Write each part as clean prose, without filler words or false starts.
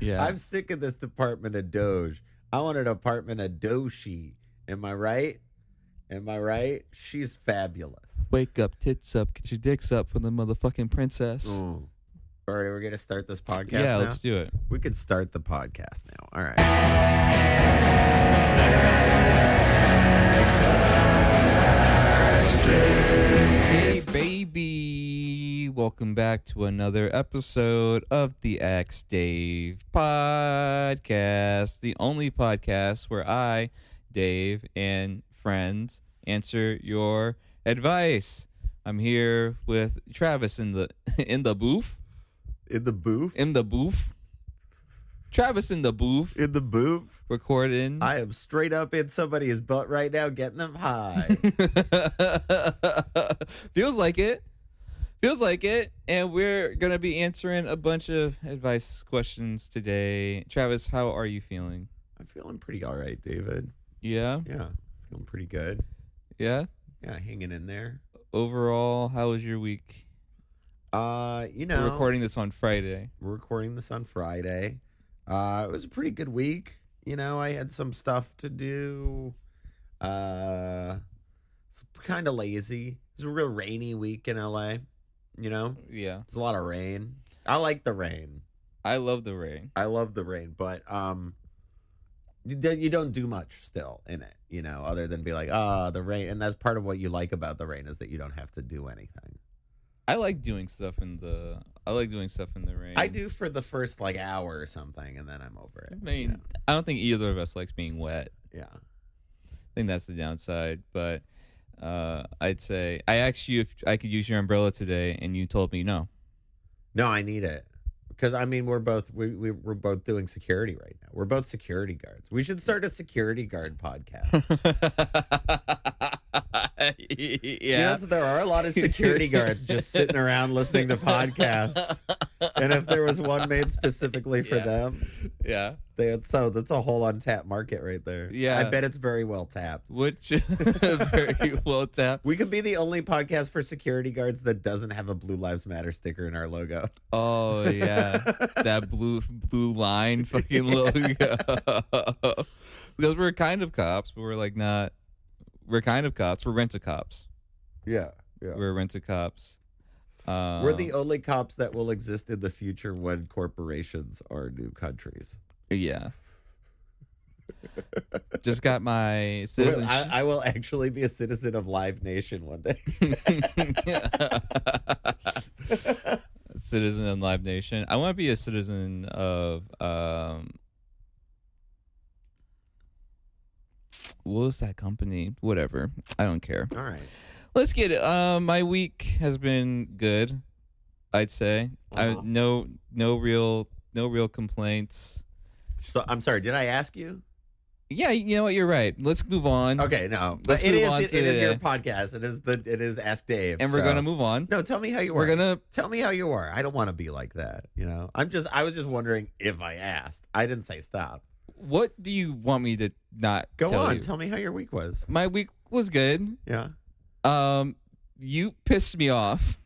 Yeah. I'm sick of this Department of Doge. I want a Department of Doshi. Am I right? Am I right? She's fabulous. Wake up, tits up, get your dicks up for the motherfucking princess. Ooh. All right, we're going to start this podcast Yeah, now? let's do it. We could start the podcast now. All right. Hey, baby. Welcome back to another episode of the X Dave podcast, the only podcast where I, Dave, and friends answer your advice. I'm here with Travis in the booth. In the booth? In the booth. Travis in the booth. In the booth? Recording. I am straight up in somebody's butt right now getting them high. Feels like it. Feels like it. And we're going to be answering a bunch of advice questions today. Travis, how are you feeling? I'm feeling pretty all right, David. Yeah? Yeah, feeling pretty good. Yeah? Yeah, hanging in there. Overall, how was your week? We're recording this on Friday. We're recording this on Friday. It was a pretty good week. You know, I had some stuff to do. It's kind of lazy. It was a real rainy week in LA. You know? Yeah. It's a lot of rain. I like the rain. I love the rain. I love the rain, but you don't do much still in it, you know, other than be like, the rain. And that's part of what you like about the rain is that you don't have to do anything. I like doing stuff in the rain. I do for the first like hour or something, and then I'm over it. I mean, you know? I don't think either of us likes being wet. Yeah. I think that's the downside, but I'd say I asked you if I could use your umbrella today, and you told me no. No, I need it because I mean we're both doing security right now. We're both security guards. We should start a security guard podcast. Yeah, there are a lot of security guards just sitting around listening to podcasts, and if there was one made specifically for them, yeah, that's a whole untapped market right there. Yeah, I bet it's very well tapped. Which very well tapped. We could be the only podcast for security guards that doesn't have a Blue Lives Matter sticker in our logo. Oh yeah, that blue line fucking logo. Because we're kind of cops, but we're like not. We're kind of cops. We're rent-a-cops. Yeah. We're rent-a-cops. We're the only cops that will exist in the future when corporations are new countries. Yeah. Just got my citizenship. I will actually be a citizen of Live Nation one day. Citizen of Live Nation. I want to be a citizen of what was that company? Whatever. I don't care. All right. Let's get it. My week has been good, I'd say. Uh-huh. No real complaints. So I'm sorry, did I ask you? Yeah, you know what? You're right. Let's move on. Okay, no. Let's It move is on it to is the- your podcast. It is Ask Dave. And we're gonna move on. No, tell me how you were. We're gonna Tell me how you were. I don't want to be like that, you know. I was just wondering if I asked. I didn't say stop. What do you want me to not Go tell on. you? Tell me how your week was. My week was good. Yeah. You pissed me off.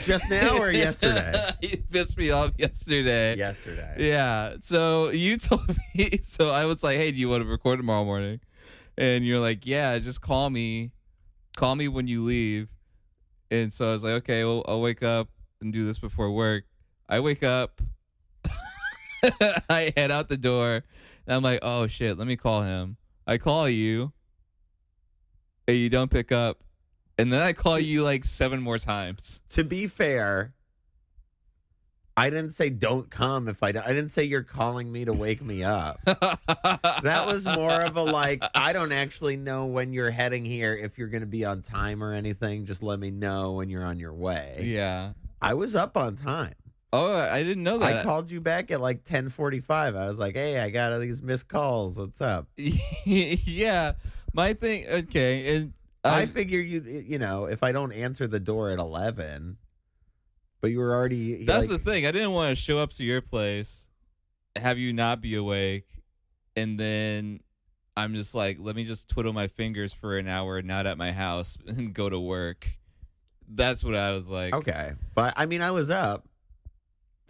Just now or yesterday? You pissed me off yesterday. Yesterday. Yeah. So you told me. So I was like, "Hey, do you want to record tomorrow morning?" And you're like, "Yeah, just call me. Call me when you leave." And so I was like, "Okay, well, I'll wake up and do this before work." I wake up. I head out the door. And I'm like, "Oh shit, let me call him." I call you. And you don't pick up. And then I call you like 7 more times. To be fair, I didn't say don't come if I didn't say you're calling me to wake me up. That was more of a like, I don't actually know when you're heading here, if you're going to be on time or anything. Just let me know when you're on your way. Yeah. I was up on time. Oh, I didn't know that. I called you back at like 10:45. I was like, hey, I got all these missed calls. What's up? Yeah. My thing, okay. And I figure you know, if I don't answer the door at 11, but you were already. That's the thing. I didn't want to show up to your place, have you not be awake, and then I'm just like, let me just twiddle my fingers for an hour, not at my house, and go to work. That's what I was like. Okay. But I mean, I was up.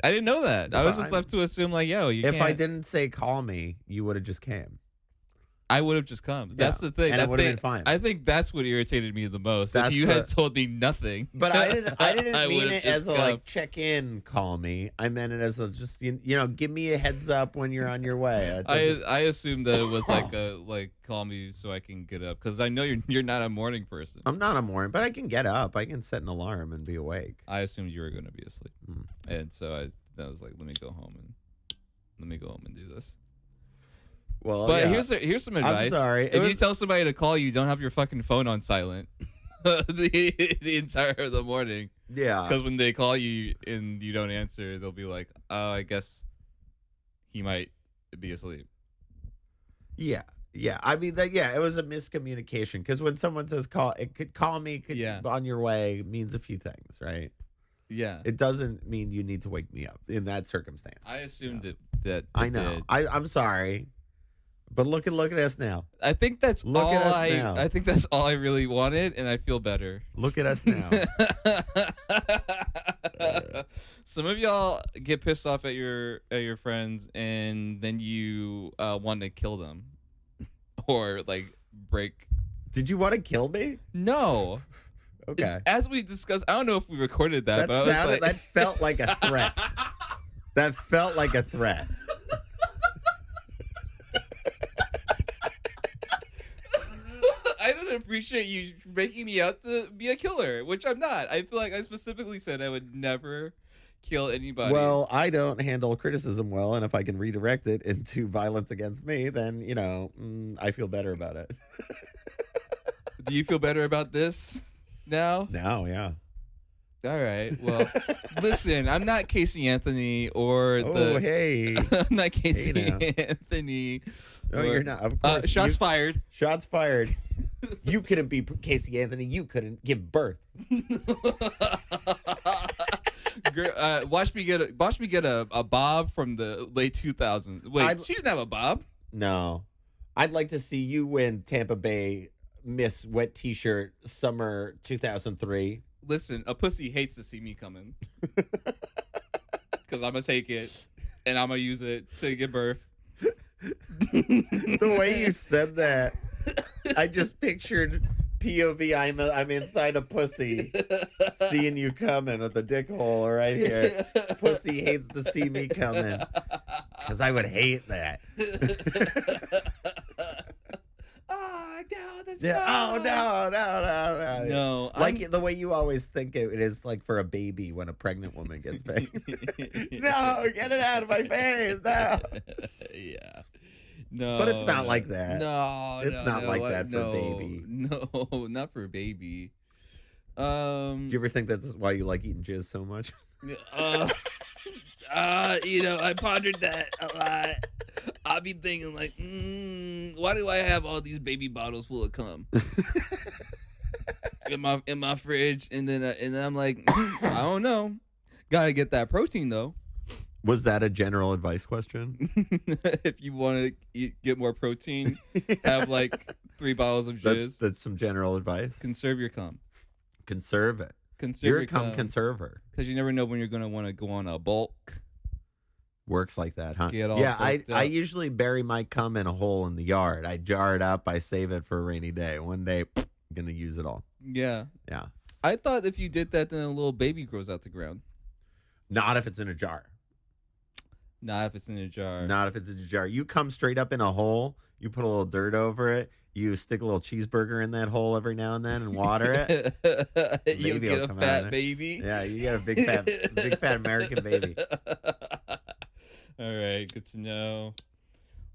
I didn't know that. I was just left to assume like, yo, you If can't. I didn't say call me, you would have just came. I would have just come. That's the thing. And it would have been fine. I think that's what irritated me the most. That's if you had told me nothing. But I didn't I mean would've it just as a come. like check in, call me. I meant it as a just you know, give me a heads up when you're on your way. It doesn't- I assumed that it was like a call me so I can get up because I know you're not a morning person. I'm not a morning, but I can get up. I can set an alarm and be awake. I assumed you were going to be asleep, Mm. and so I was like, let me go home and do this. Well, But yeah. here's some advice. I'm sorry. If you tell somebody to call you, don't have your fucking phone on silent the entire of the morning. Yeah. Because when they call you and you don't answer, they'll be like, "Oh, I guess he might be asleep." Yeah. Yeah. I mean, it was a miscommunication because when someone says call, it could call me, could on your way means a few things, right? Yeah. It doesn't mean you need to wake me up in that circumstance. I assumed that I it know. did. I'm sorry. But look at us now. I think that's Look all at us now. I think that's all I really wanted, and I feel better. Look at us now. Some of y'all get pissed off at your friends, and then you want to kill them, or like break. Did you want to kill me? No. Okay. As we discussed, I don't know if we recorded that, but I was like... that felt like a threat. That felt like a threat. I don't appreciate you making me out to be a killer, which I'm not. I feel like I specifically said I would never kill anybody. Well, I don't handle criticism well, and if I can redirect it into violence against me, then, you know, I feel better about it. Do you feel better about this now? Now, yeah. All right. Well, listen, I'm not Casey Anthony or Oh, hey. I'm not Casey now. Anthony. No, or- you're not. Of course. Shots fired. Shots fired. You couldn't be Casey Anthony. You couldn't give birth. Watch me get a bob from the late 2000s. Wait, she didn't have a bob. No. I'd like to see you win Tampa Bay Miss Wet T-shirt summer 2003. Listen, a pussy hates to see me coming. Because I'm going to take it, and I'm going to use it to give birth. The way you said that, I just pictured POV, I'm inside a pussy, seeing you coming with the dick hole right here. Pussy hates to see me coming. Because I would hate that. Oh, no. No. Like the way you always think it is like for a baby when a pregnant woman gets pregnant. No, get it out of my face. No. Yeah. No. But it's not like that. No. It's not like that for a no, baby. No, not for a baby. Do you ever think that's why you like eating jizz so much? I pondered that a lot. I'll be thinking like, why do I have all these baby bottles full of cum in my fridge? And then I'm like, I don't know. Gotta get that protein though. Was that a general advice question? If you want to get more protein, have like 3 bottles of jizz. That's some general advice. Conserve your cum. Conserve it. Conserve You're your a cum conserver. because you never know when you're gonna want to go on a bulk. Works like that, huh? Get all Yeah, bulked I up. usually bury my cum in a hole in the yard. I jar it up. I save it for a rainy day. One day, I'm gonna use it all. Yeah. Yeah. I thought if you did that, then a little baby grows out the ground. Not if it's in a jar. Not if it's in a jar. Not if it's in a jar. You come straight up in a hole. You put a little dirt over it. You stick a little cheeseburger in that hole every now and then and water it. You'll Baby get will a come out of fat there. baby. Yeah, you got a big fat American baby. All right, good to know.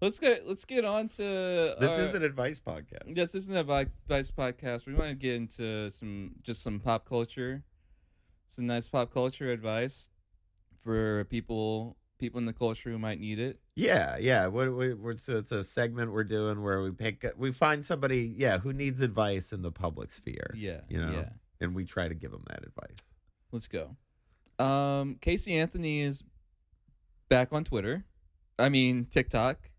Let's get on to This is an advice podcast. Yes, this is an advice podcast. We want to get into some pop culture, some nice pop culture advice for people in the culture who might need it. Yeah. It's a segment we're doing where we find somebody, who needs advice in the public sphere. Yeah, yeah, and we try to give them that advice. Let's go. Casey Anthony is back on Twitter. I mean TikTok.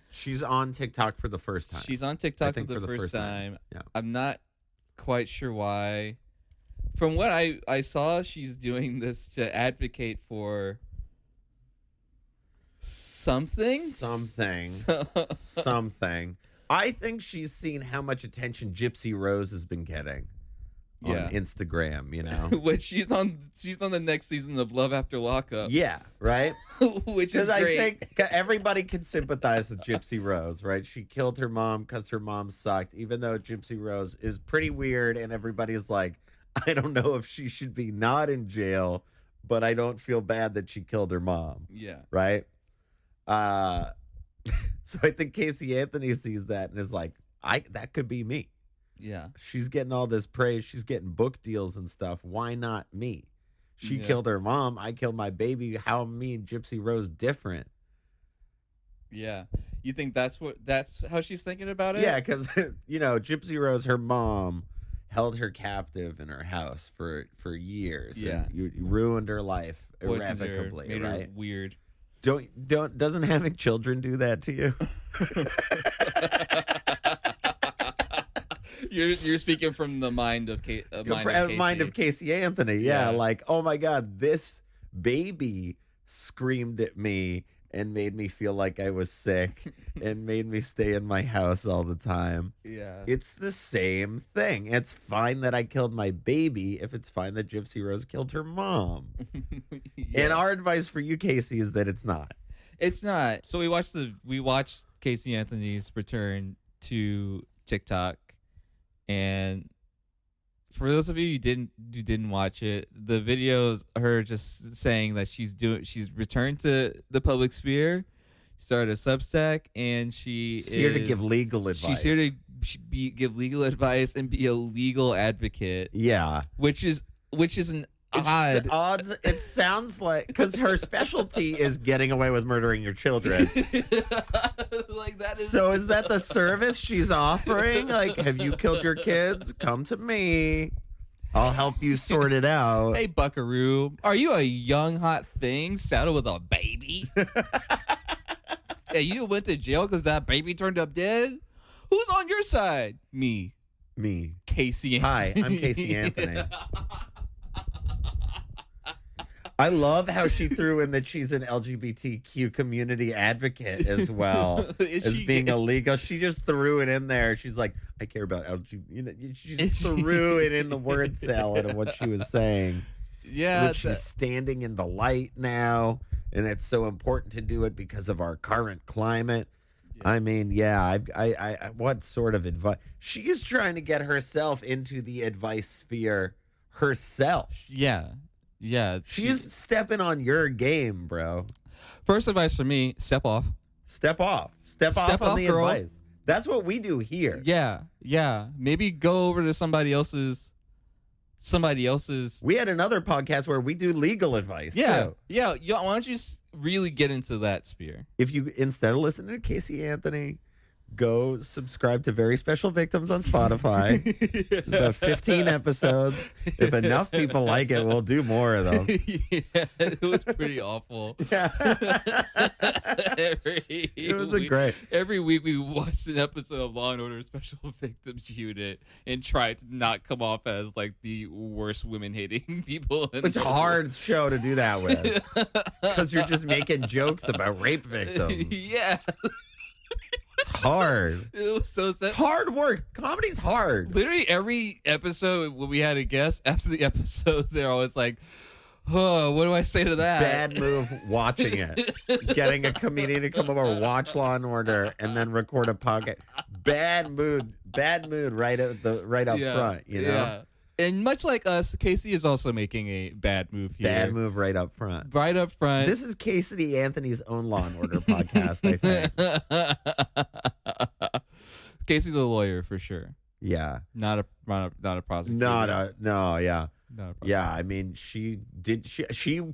She's on TikTok for the first time. She's on TikTok for the first time. Yeah. I'm not quite sure why. from what I saw, she's doing this to advocate for something. Something. I think she's seen how much attention Gypsy Rose has been getting on Instagram, you know. Which she's on the next season of Love After Lockup. Yeah, right? Which is great. I think everybody can sympathize with Gypsy Rose, right? She killed her mom because her mom sucked, even though Gypsy Rose is pretty weird and everybody's like, I don't know if she should be not in jail, but I don't feel bad that she killed her mom. Yeah. Right? So I think Casey Anthony sees that and is like, that could be me. Yeah. She's getting all this praise. She's getting book deals and stuff. Why not me? She killed her mom. I killed my baby. How are me and Gypsy Rose different? Yeah. You think that's how she's thinking about it? Yeah, because, Gypsy Rose, her mom, held her captive in her house for years. Yeah. And you ruined her life Poisoned her, irrevocably, made right? her weird. Doesn't having children do that to you? You're speaking from the mind of Casey. Mind of Casey Anthony. Yeah, like, oh my God, this baby screamed at me and made me feel like I was sick and made me stay in my house all the time. Yeah. It's the same thing. It's fine that I killed my baby if it's fine that Gypsy Rose killed her mom. And our advice for you, Casey, is that it's not. It's not. So we watched Casey Anthony's return to TikTok, and for those of you who didn't watch it, the videos her just saying that she's returned to the public sphere, started a Substack, and she's here to give legal advice. She's here to give legal advice and be a legal advocate. Yeah, which is an odd. It sounds like, because her specialty is getting away with murdering your children. Like that is. So is that the service she's offering? Like, have you killed your kids? Come to me. I'll help you sort it out. Hey, Buckaroo, are you a young hot thing saddled with a baby? Yeah, you went to jail because that baby turned up dead? Who's on your side? Me, Casey Anthony. Hi, I'm Casey Anthony. I love how she threw in that she's an LGBTQ community advocate as well as being illegal. She just threw it in there. She's like, I care about LGBT. She just threw it in the word salad of what she was saying. Yeah, she's standing in the light now, and it's so important to do it because of our current climate. Yeah. I mean, I what sort of advice? She's trying to get herself into the advice sphere herself. Yeah. Yeah. She's stepping on your game, bro. First advice for me, step off. Step off on the girl. advice. That's what we do here. Yeah. Maybe go over to somebody else's. We had another podcast where we do legal advice, too. Yeah. Why don't you really get into that sphere? If you, instead of listening to Casey Anthony, go subscribe to Very Special Victims on Spotify. It's about 15 episodes. If enough people like it, we'll do more of them. Yeah, it was pretty awful. Yeah. It was great. Every week we watched an episode of Law & Order Special Victims Unit and tried to not come off as like the worst women-hating people. It's a hard show to do that with because you're just making jokes about rape victims. Yeah. It's hard. It was so sad. It's hard work. Comedy's hard. Literally every episode when we had a guest, after the episode, they're always like, oh, what do I say to that? Bad move watching it. Getting a comedian to come over, watch Law and Order, and then record a podcast. Bad mood right up front, you know? Yeah. And much like us, Casey is also making a bad move here. Bad move right up front. Right up front. This is Casey Anthony's own Law and Order podcast, I think. Casey's a lawyer for sure. Yeah. Not a prosecutor. Yeah, I mean, she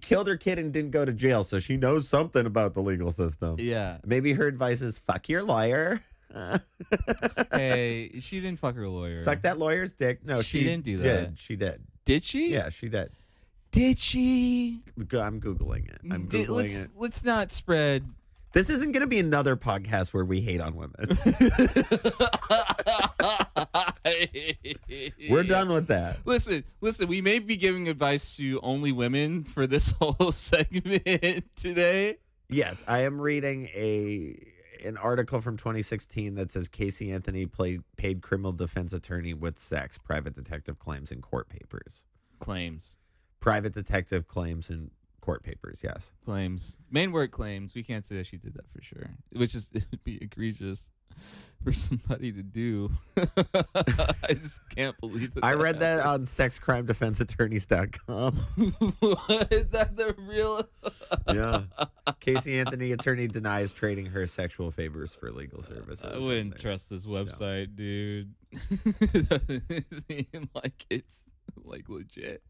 killed her kid and didn't go to jail, so she knows something about the legal system. Yeah. Maybe her advice is fuck your lawyer. Hey, she didn't fuck her lawyer. Suck that lawyer's dick. No, she didn't do that. She did. Did she? Yeah, she did. Did she? I'm Googling it. Let's not spread This isn't going to be another podcast where we hate on women. We're done with that. Listen, we may be giving advice to only women for this whole segment today. Yes, I am reading an article from 2016 that says Casey Anthony paid criminal defense attorney with sex. Private detective claims in court papers. Claims. Private detective claims in court papers, yes. Claims. Main word claims. We can't say that she did that for sure. Which is, it would be egregious for somebody to do. I just can't believe it. I read that on sexcrimedefenseattorneys.com. What? Is that the real? Yeah. Casey Anthony attorney denies trading her sexual favors for legal services. I wouldn't trust this website, dude. It doesn't seem like it's like legit.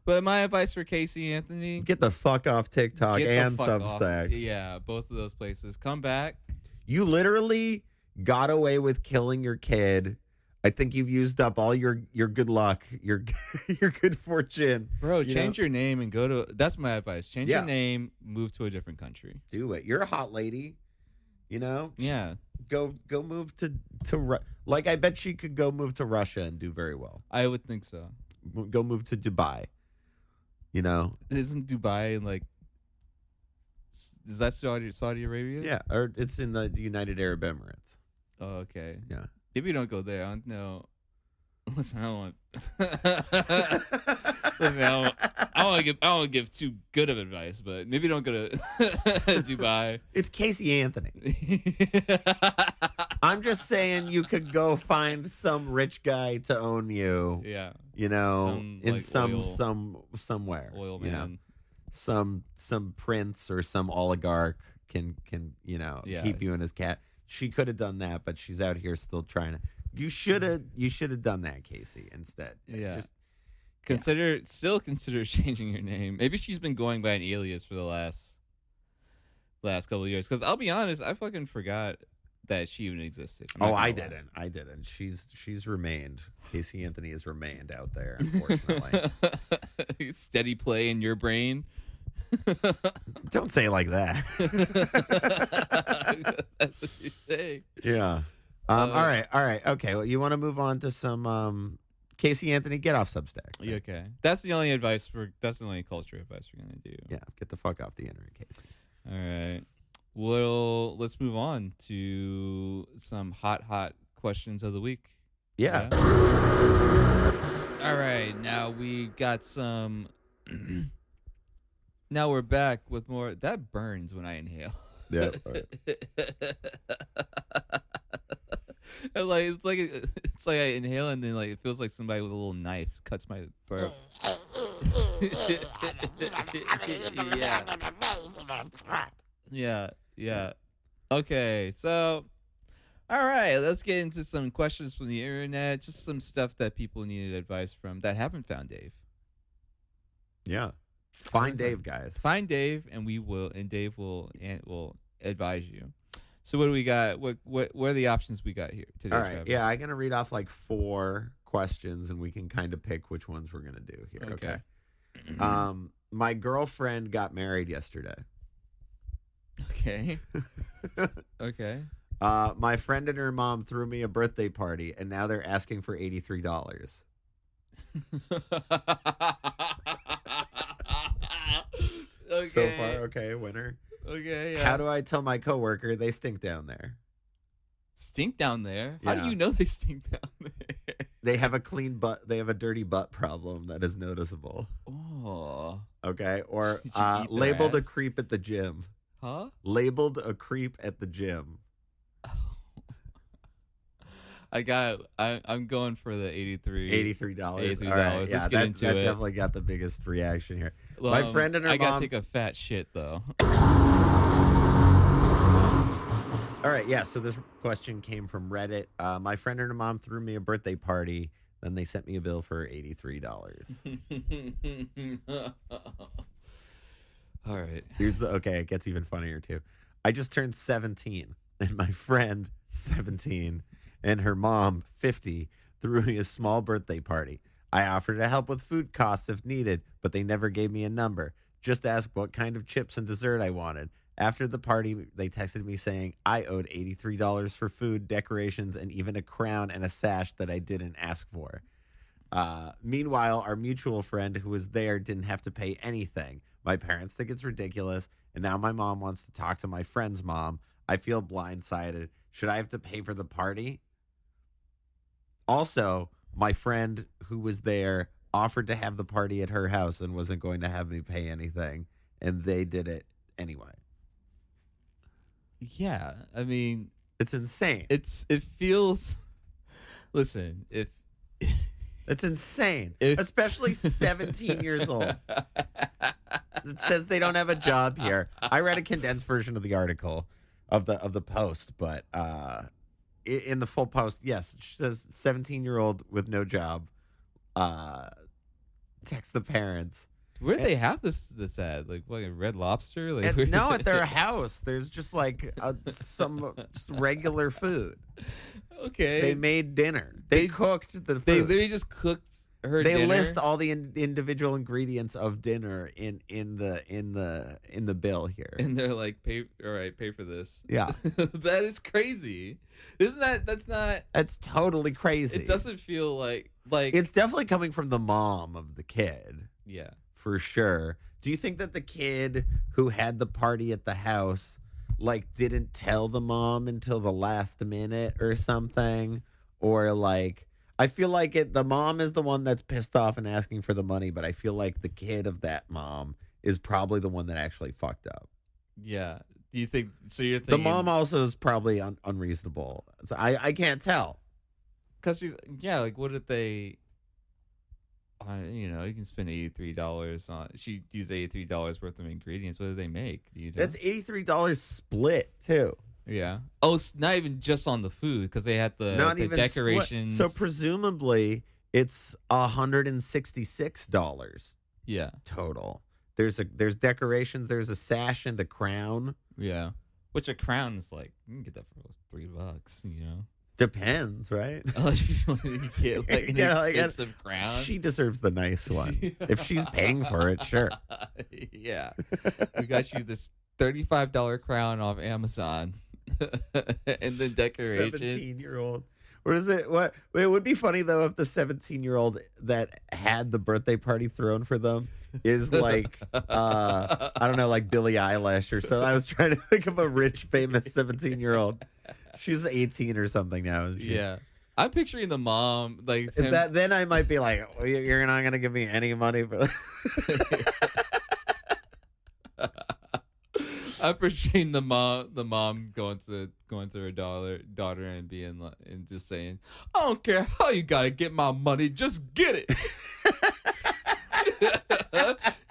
But my advice for Casey Anthony: get the fuck off TikTok and fuck Substack. off. Yeah, both of those places. Come back. You literally got away with killing your kid. I think you've used up all your good luck, your good fortune. Bro, change your name and go to. That's my advice. Change your name, move to a different country. Do it. You're a hot lady. You know? Yeah. Go move to like I bet she could go move to Russia and do very well. I would think so. Go move to Dubai. You know? Isn't Dubai like? Is that Saudi Arabia? Yeah, or it's in the United Arab Emirates. Oh, okay. Yeah. Maybe don't go there. I don't know. Listen, I don't want. Listen, I don't want to give too good of advice, but maybe don't go to Dubai. It's Casey Anthony. I'm just saying you could go find some rich guy to own you. Yeah. You know, somewhere. Oil man. You know, some prince or some oligarch can keep you in his cat. She could have done that, but she's out here still trying to. You should have done that, Casey, instead. Yeah. Consider changing your name. Maybe she's been going by an alias for the last couple of years. Because I'll be honest, I fucking forgot that she even existed. I didn't. She's remained. Casey Anthony has remained out there, unfortunately. Steady play in your brain. Don't say it like that. That's what you say. Yeah. All right. Okay. Well, you want to move on to some Casey Anthony? Get off Substack. Right? Okay. That's the only culture advice we're gonna do. Yeah. Get the fuck off the internet, Casey. All right. Well, let's move on to some hot questions of the week. Yeah. All right. Now we got some. Now we're back with more. That burns when I inhale. Yeah. It's like I inhale and then like it feels like somebody with a little knife cuts my throat. Yeah. Okay, so all right, let's get into some questions from the internet. Just some stuff that people needed advice from that haven't found Dave. Yeah. Find Dave, guys. Find Dave, and Dave will advise you. So what do we got? What are the options we got here today? All right. Travis? Yeah, I'm gonna read off like 4 questions, and we can kind of pick which ones we're gonna do here. Okay. My girlfriend got married yesterday. Okay. Okay. My friend and her mom threw me a birthday party, and now they're asking for $83. Okay. So far, okay, winner. Okay, yeah. How do I tell my coworker they stink down there? Stink down there? How Yeah. do you know they stink down there? They have a clean butt. They have a dirty butt problem that is noticeable. Oh. Okay, or Did you eat their labeled a ass? creep at the gym. Huh? Labeled a creep at the gym. I'm going for the $83. $83. All right, $83. yeah, Let's get that into it. definitely got the biggest reaction here. My friend and her I gotta mom. take a fat shit though. All right, yeah. So this question came from Reddit. My friend and her mom threw me a birthday party. Then they sent me a bill for $83. All right. Okay, it gets even funnier too. I just turned 17, and my friend 17 and her mom 50 threw me a small birthday party. I offered to help with food costs if needed, but they never gave me a number. Just asked what kind of chips and dessert I wanted. After the party, they texted me saying I owed $83 for food, decorations, and even a crown and a sash that I didn't ask for. Meanwhile, our mutual friend who was there didn't have to pay anything. My parents think it's ridiculous, and now my mom wants to talk to my friend's mom. I feel blindsided. Should I have to pay for the party? Also, my friend who was there offered to have the party at her house and wasn't going to have me pay anything, and they did it anyway. Yeah, I mean, It's insane. it feels. Listen, if It's insane, If- especially 17 years old. It says they don't have a job here. I read a condensed version of the article of the post, but in the full post, yes, it says 17-year-old with no job. Text the parents. where'd they have this ad? Like what? Red Lobster? Like And no, at their house, there's just like some just regular food. Okay, They made dinner. They cooked the food. They literally just cooked her. They dinner. list all the individual ingredients of dinner in the bill here. And they're like, pay, all right, pay for this. Yeah. That is crazy. That's not, That's totally crazy. it doesn't feel like, It's definitely coming from the mom of the kid, yeah. for sure. Do you think that the kid who had the party at the house, like, didn't tell the mom until the last minute or something? Or, like, I feel like the mom is the one that's pissed off and asking for the money, but I feel like the kid of that mom is probably the one that actually fucked up. Yeah. Do you think, so you're The thinking. mom also is probably unreasonable. So I can't tell. Because she's, yeah, like what did they, you can spend $83 on, she used $83 worth of ingredients. What did they make? Do you know? That's $83 split, too. Yeah. Oh, it's not even just on the food because they had the Not the even decorations. Split. So presumably it's $166 yeah. total. There's decorations. There's a sash and a crown. Yeah. Which a crown is like, you can get that for $3, Depends, right? Unless you want to get like an Yeah, like, expensive crown. She deserves the nice one. If she's paying for it, sure. Yeah. We got you this $35 crown off Amazon. And the decoration. 17-year-old. What is it? What? It would be funny though if the 17-year-old that had the birthday party thrown for them is like I don't know, like Billie Eilish or so. I was trying to think of a rich, famous 17-year-old. She's 18 or something now, isn't she? Yeah. I'm picturing the mom like him, That then I might be like, well, you're not gonna give me any money for. I'm picturing the mom going to her daughter and being like, and just saying, I don't care how you gotta get my money, just get it.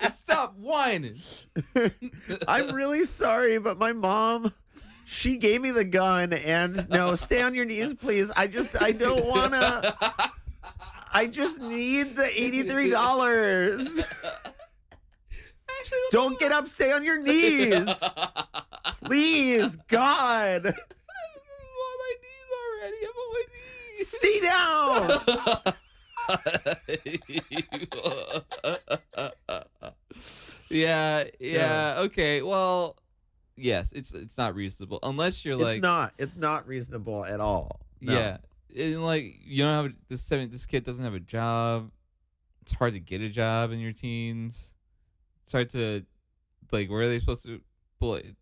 And stop whining. I'm really sorry, but my mom, she gave me the gun and no, stay on your knees, please. I don't wanna. I just need the $83. Don't get up, stay on your knees. Please, God. I'm on my knees already. I'm on my knees. Stay down. Yeah. Okay. Well, yes, it's not reasonable unless you're like It's not reasonable at all. No. Yeah, and like you don't have this kid doesn't have a job. It's hard to get a job in your teens. It's hard to, like, where are they supposed to?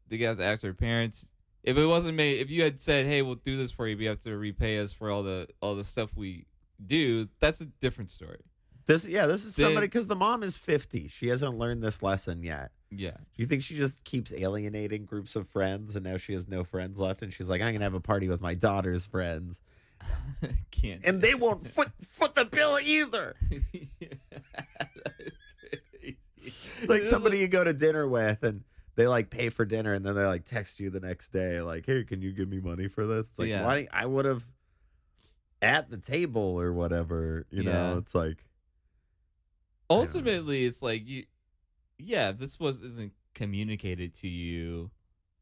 They have to ask their parents. If it wasn't made, if you had said, "Hey, we'll do this for you, but you have to repay us for all the stuff we do," that's a different story. This is somebody because the mom is 50. She hasn't learned this lesson yet. Yeah. Do you think she just keeps alienating groups of friends and now she has no friends left and she's like, I'm gonna have a party with my daughter's friends. Can't. And they won't foot the bill either. It's like somebody you go to dinner with and they like pay for dinner and then they like text you the next day like, hey, can you give me money for this? It's like, Yeah. why? I would have at the table or whatever, you know. It's like Ultimately, it's like this isn't communicated to you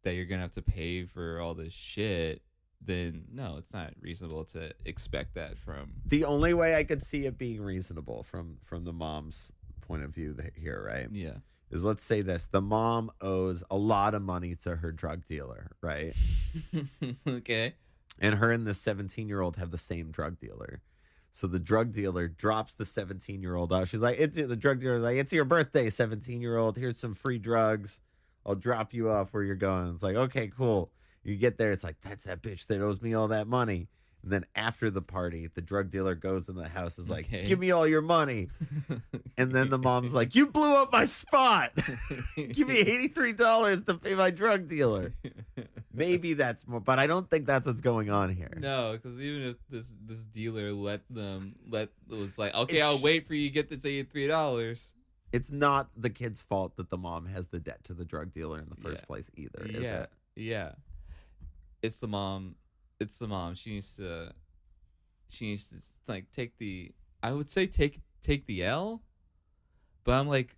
that you're gonna have to pay for all this shit. Then no, it's not reasonable to expect that from. the only way I could see it being reasonable from the mom's point of view here, right? Yeah. Is let's say this: the mom owes a lot of money to her drug dealer, right? Okay. And her and the 17-year-old have the same drug dealer. So the drug dealer drops the 17-year-old off. She's like, the drug dealer's like, it's your birthday, 17-year-old. Here's some free drugs. I'll drop you off where you're going. It's like, okay, cool. You get there. It's like, that's that bitch that owes me all that money. And then after the party, the drug dealer goes in the house, is like, give me all your money. And then the mom's like, you blew up my spot. Give me $83 to pay my drug dealer. Maybe that's more, but I don't think that's what's going on here. No, because even if this dealer was like, okay, I'll wait for you to get this $83. It's not the kid's fault that the mom has the debt to the drug dealer in the first place either, is it? Yeah. It's the mom. It's the mom. She needs to like take the. I would say take the L, but I'm like,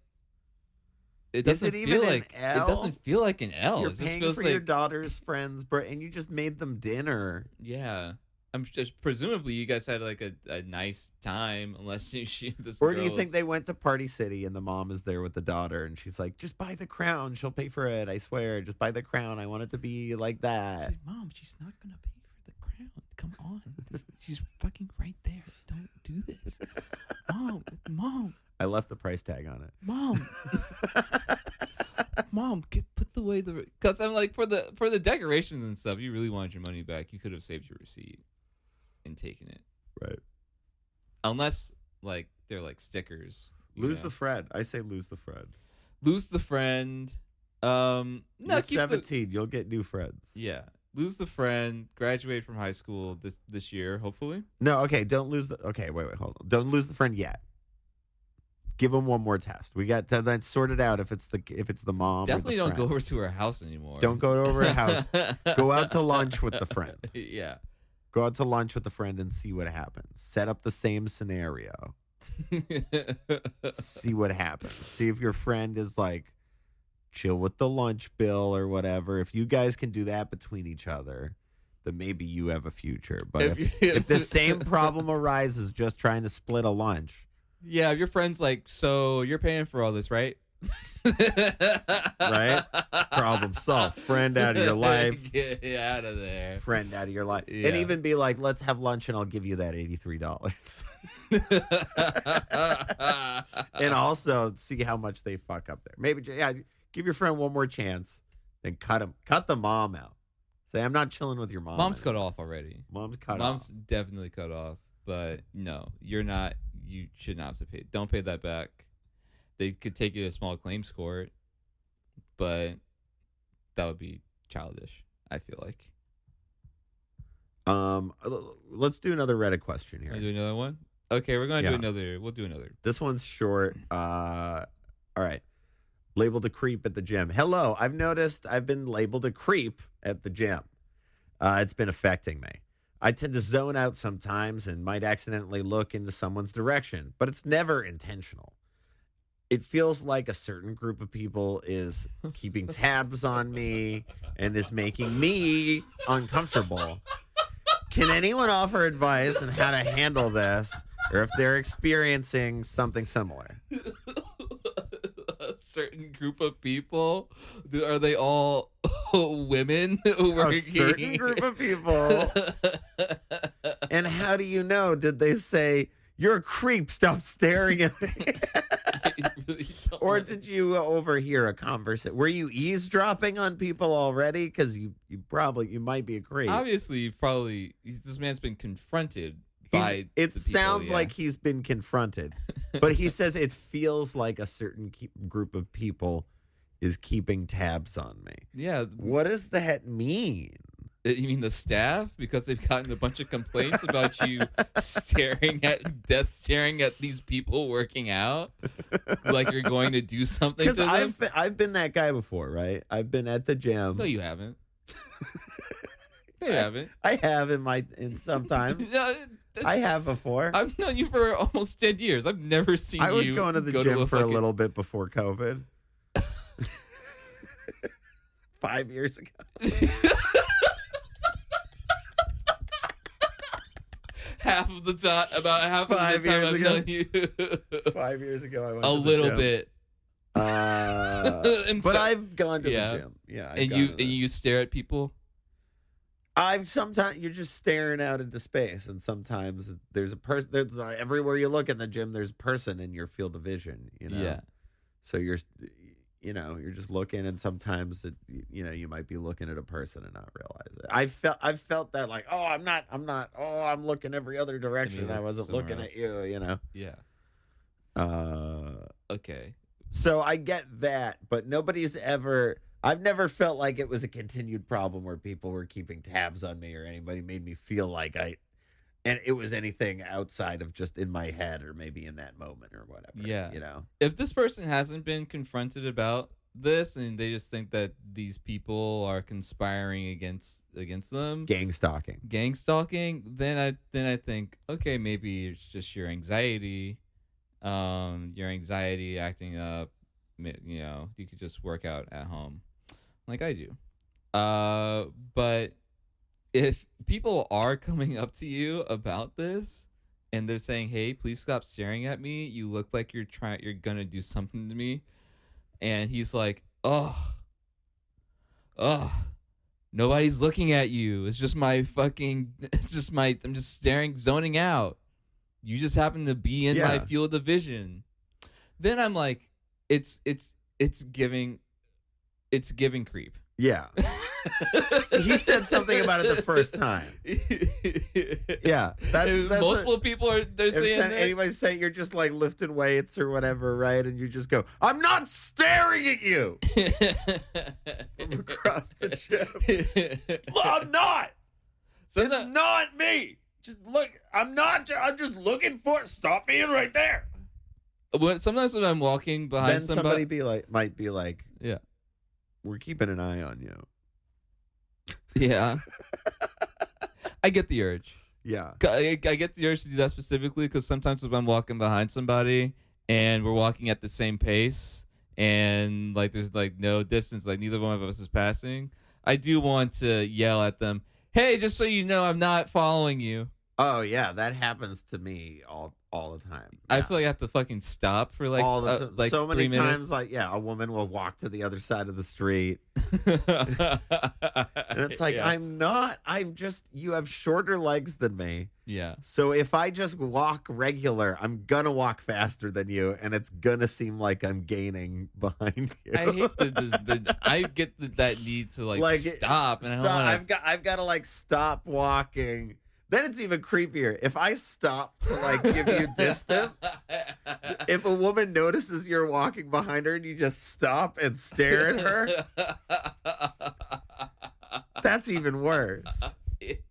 it doesn't feel like L? It doesn't feel like an L. You're It just paying feels for like your daughter's friends, and you just made them dinner. yeah. I'm just presumably you guys had like a nice time, unless this. Or do you think they went to Party City and the mom is there with the daughter and she's like, just buy the crown, she'll pay for it. I swear, just buy the crown. I want it to be like that. She's like, Mom, she's not gonna pay for the crown. Come on, she's fucking right there. Don't do this, Mom. I left the price tag on it. Mom, put away the. Because I'm like for the decorations and stuff. You really wanted your money back. You could have saved your receipt and taken it. Right. Unless like they're like stickers. Lose the friend. I say lose the friend. Lose the friend. No, you're 17. You'll get new friends. Yeah. Lose the friend. Graduate from high school this year, hopefully. No, okay. Don't lose the. Okay, wait, hold on. Don't lose the friend yet. Give them one more test. We got to then sort it out if it's the mom. Definitely or the don't friend. go over to her house anymore. Don't go over her house. Go out to lunch with the friend. Yeah. Go out to lunch with the friend and see what happens. Set up the same scenario. See what happens. See if your friend is like, chill with the lunch bill or whatever. If you guys can do that between each other, then maybe you have a future. But if the same problem arises just trying to split a lunch. Yeah, if your friend's like, so you're paying for all this, right? Right? Problem solved. Friend out of your life. Get out of there. Friend out of your life. Yeah. And even be like, let's have lunch and I'll give you that $83. And also see how much they fuck up there. Maybe, give your friend one more chance. Then cut the mom out. Say, I'm not chilling with your mom. Mom's cut off already. Mom's cut off. Mom's definitely cut off. But no, you're not. You should not have to pay. Don't pay that back. They could take you to a small claims court, but that would be childish, I feel like. Let's do another Reddit question here. Want to do another one? Okay, we're going to do another. We'll do another. This one's short. All right. Labeled a creep at the gym. Hello, I've noticed I've been labeled a creep at the gym. It's been affecting me. I tend to zone out sometimes and might accidentally look into someone's direction, but it's never intentional. It feels like a certain group of people is keeping tabs on me and is making me uncomfortable. Can anyone offer advice on how to handle this, or if they're experiencing something similar? A certain group of people? Are they all women? A certain group of people. And how do you know? Did they say, you're a creep, stop staring at me? Really or did you overhear a conversation? Were you eavesdropping on people already? Because you might be a creep. Obviously, this man's been confronted by. It the people, sounds like he's been confronted, but he says it feels like a certain group of people is keeping tabs on me. Yeah. What does that mean? You mean the staff? Because they've gotten a bunch of complaints about you staring at these people working out, like you're going to do something to them. Because I've been that guy before, right? I've been at the gym. No, you haven't. No, you haven't. I have in sometimes. No, I have before. I've known you for almost 10 years. I've never seen you. I was going to the gym for a little bit before COVID. 5 years ago. half of the time, about half of 5 the time years I've ago? known you. 5 years ago, I went A to the little gym. bit. But so- I've gone to yeah. the gym. Yeah. I've And gone you to and the- you stare at people. sometimes you're just staring out into space, and sometimes there's a person. There's everywhere you look in the gym, there's a person in your field of vision. You know. Yeah. So you're just looking, and sometimes you might be looking at a person and not realize it. I've felt that like, oh, I'm not. Oh, I'm looking every other direction. I look wasn't somewhere looking else. at you. You know. Yeah. Okay. So I get that, but I've never felt like it was a continued problem where people were keeping tabs on me or anybody made me feel like and it was anything outside of just in my head or maybe in that moment or whatever. Yeah. You know? If this person hasn't been confronted about this and they just think that these people are conspiring against them, Gang stalking. gang stalking, then I think, okay, maybe it's just your anxiety acting up. You know, you could just work out at home like I do. But if people are coming up to you about this and they're saying, hey, please stop staring at me, you look like you're gonna do something to me, and he's like, oh, nobody's looking at you, it's just I'm just zoning out, you just happen to be in my field of vision, then I'm like, it's giving creep. Yeah. He said something about it the first time. Yeah. That's multiple people they're saying that. Anybody say you're just like lifting weights or whatever, right? And you just go, I'm not staring at you from across the gym. Well, I'm not. It's not me. Just look. I'm just looking for. Stop being right there. Sometimes when I'm walking behind Then somebody might be like, yeah, we're keeping an eye on you. Yeah. I get the urge. Yeah. I get the urge to do that specifically because sometimes if I'm walking behind somebody and we're walking at the same pace and like there's like no distance, like neither one of us is passing, I do want to yell at them, hey, just so you know, I'm not following you. Oh yeah, that happens to me all the time. Yeah. I feel like I have to fucking stop for like all the like so many 3 times. Like a woman will walk to the other side of the street, minutes. and it's like Yeah. I'm just. You have shorter legs than me, Yeah. so if I just walk regular, I'm gonna walk faster than you, and it's gonna seem like I'm gaining behind you. I hate I get that need to like stop, and stop. I don't I've got to like stop walking. Then it's even creepier. If I stop to like give you distance, if a woman notices you're walking behind her and you just stop and stare at her, that's even worse.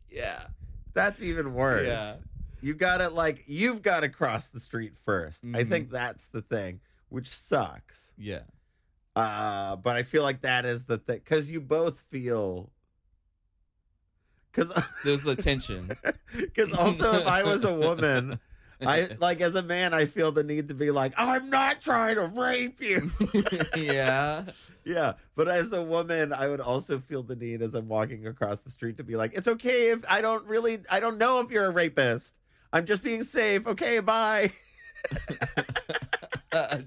Yeah. That's even worse. Yeah. You've got to cross the street first. I think that's the thing, which sucks. Yeah. But I feel like that is the thing because you both feel. There's a tension. Because also, if I was a woman, as a man, I feel the need to be like, I'm not trying to rape you. Yeah. Yeah. But as a woman, I would also feel the need as I'm walking across the street to be like, it's okay if I don't know if you're a rapist. I'm just being safe. Okay, bye.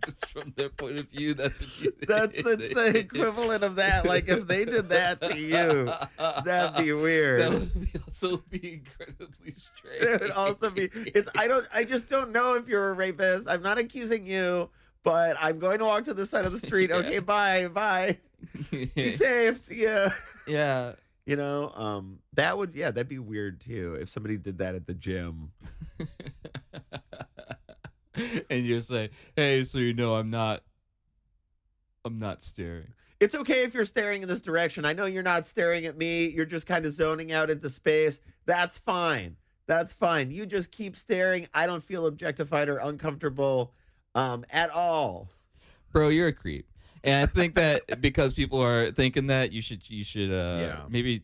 Just from their point of view, that's what you think. That's the equivalent of that. Like if they did that to you, that'd be weird. That would also be incredibly strange. It would also be. I just don't know if you're a rapist. I'm not accusing you, but I'm going to walk to the side of the street. Yeah. Okay, bye. Be safe. See ya. Yeah. You know, that'd be weird too if somebody did that at the gym. And you're saying, hey, so you know I'm not staring. It's okay if you're staring in this direction. I know you're not staring at me. You're just kind of zoning out into space. That's fine. You just keep staring. I don't feel objectified or uncomfortable at all. Bro, you're a creep. And I think that because people are thinking that, you should maybe,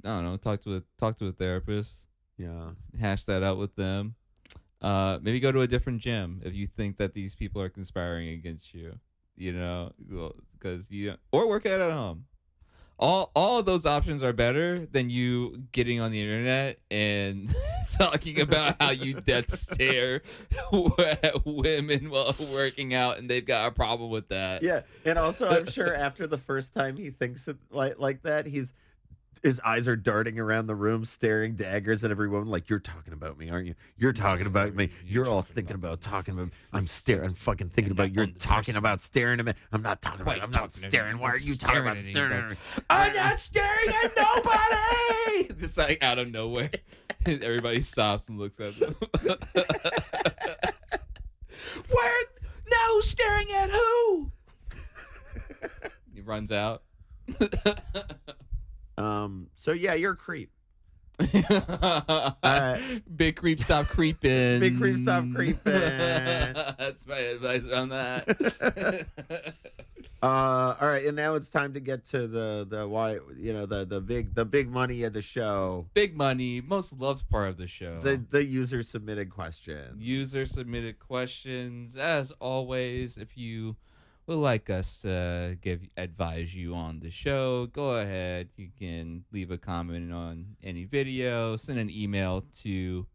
I don't know, talk to a therapist. Yeah. Hash that out with them. Maybe go to a different gym if you think that these people are conspiring against you. You know, because or work out at home. All of those options are better than you getting on the internet and talking about how you death stare at women while working out, and they've got a problem with that. Yeah, and also I'm sure after the first time he thinks it like that, his eyes are darting around the room, staring daggers at every woman. Like, you're talking about me, aren't you? You're talking about me. You're all thinking about talking about me. I'm fucking thinking about. You're talking about staring at me. I'm not talking about. I'm not staring. Why are you talking about staring at me? I'm not staring at nobody. Just like out of nowhere, and everybody stops and looks at them. Where? No, staring at who? He runs out. So yeah, you're a creep. Big creep, stop creeping. Big creep, stop creeping. That's my advice on that. All right, and now it's time to get to the why, the big money of the show. Big money, most loved part of the show. The user submitted questions. User submitted questions. As always, if you would like us to advise you on the show, go ahead. You can leave a comment on any video, send an email to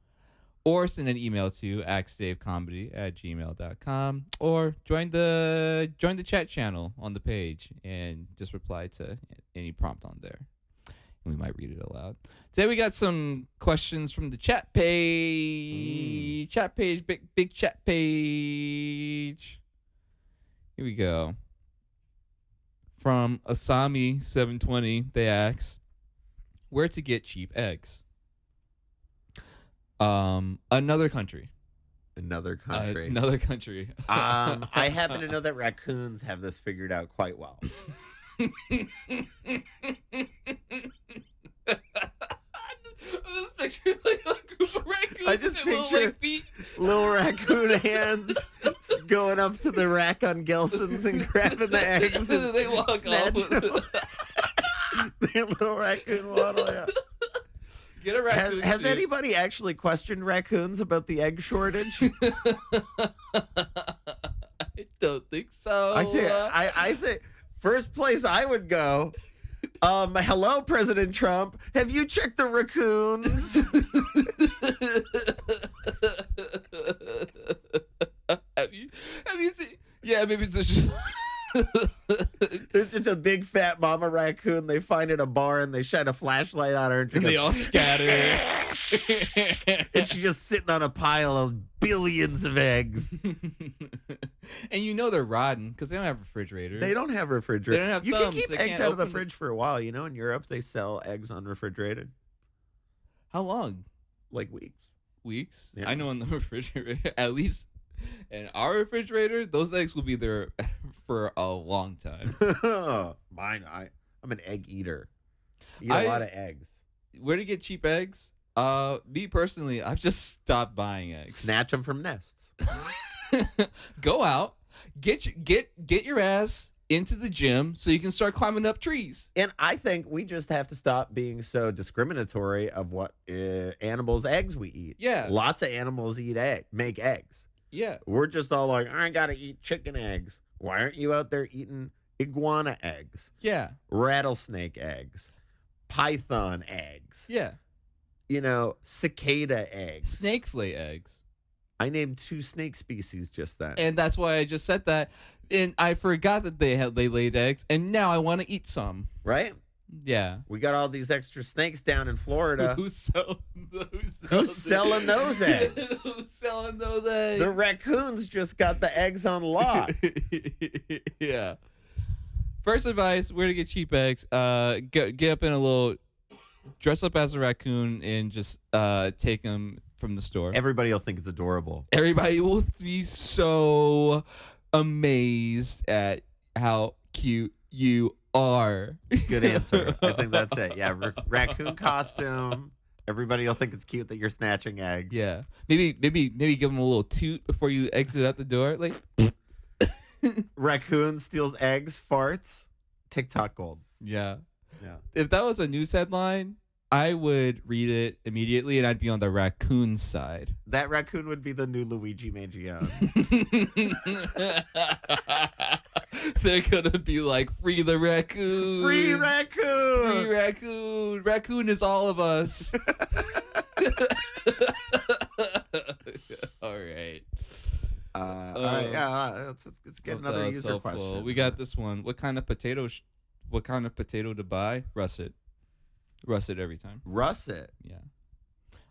axedavecomedy@gmail.com, or join the chat channel on the page and just reply to any prompt on there, and we might read it aloud. Today we got some questions from the chat page. Chat page, big chat page. Here we go. From Asami720, they ask, where to get cheap eggs? Another country. Another country. Another country. I happen to know that raccoons have this figured out quite well. I just picture like a group of raccoons. I just with little, picture like, feet. Little raccoon hands going up to the rack on Gelson's and grabbing the eggs. And they walk snatching off. them. Their little raccoon waddle. Yeah. Get a raccoon. Has suit. anybody actually questioned raccoons about the egg shortage? I don't think so. I think first place I would go. Hello, President Trump. Have you checked the raccoons? Have you seen? Yeah, maybe it's just. There's just a big fat mama raccoon they find at a bar, and they shine a flashlight on her, and They all scatter. and she's just sitting on a pile of billions of eggs. And you know they're rotten because they don't have refrigerators. They don't have refrigerators. They don't have you thumbs. can keep They eggs can't out of the open fridge for a while. You know, in Europe they sell eggs unrefrigerated, How long? like weeks. Weeks? Yeah. I know in the refrigerator, at least in our refrigerator, those eggs will be there for a long time. Mine, I'm an egg eater. Eat a lot of eggs. Where to get cheap eggs? Me personally, I've just stopped buying eggs. Snatch them from nests. Go out, get your ass into the gym so you can start climbing up trees. And I think we just have to stop being so discriminatory of what animals' eggs we eat. Yeah. Lots of animals make eggs. Yeah. We're just all like, I gotta eat chicken eggs. Why aren't you out there eating iguana eggs, Yeah. rattlesnake eggs, python eggs, Yeah. cicada eggs? Snakes lay eggs. I named 2 snake species just then. And that's why I just said that. And I forgot that they laid eggs, and now I want to eat some. Right? Yeah. We got all these extra snakes down in Florida. Who's selling those eggs? Who's selling those eggs? The raccoons just got the eggs on lock. Yeah. First advice: where to get cheap eggs? Get up in a little, dress up as a raccoon, and just take them from the store. Everybody will think it's adorable. Everybody will be so amazed at how cute you are. Good answer. I think that's it. Yeah, raccoon costume. Everybody will think it's cute that you're snatching eggs. Yeah. Maybe give them a little toot before you exit out the door. Like, Raccoon steals eggs, farts. TikTok gold. yeah. Yeah. If that was a news headline, I would read it immediately, and I'd be on the raccoon side. That raccoon would be the new Luigi Mangione. They're gonna be like, free the raccoon. Free raccoon. Free raccoon. Raccoon is all of us. Yeah, let's get another That's user helpful. question. We got this one. What kind of potato? What kind of potato to buy? Russet. Russet every time. Russet. Yeah,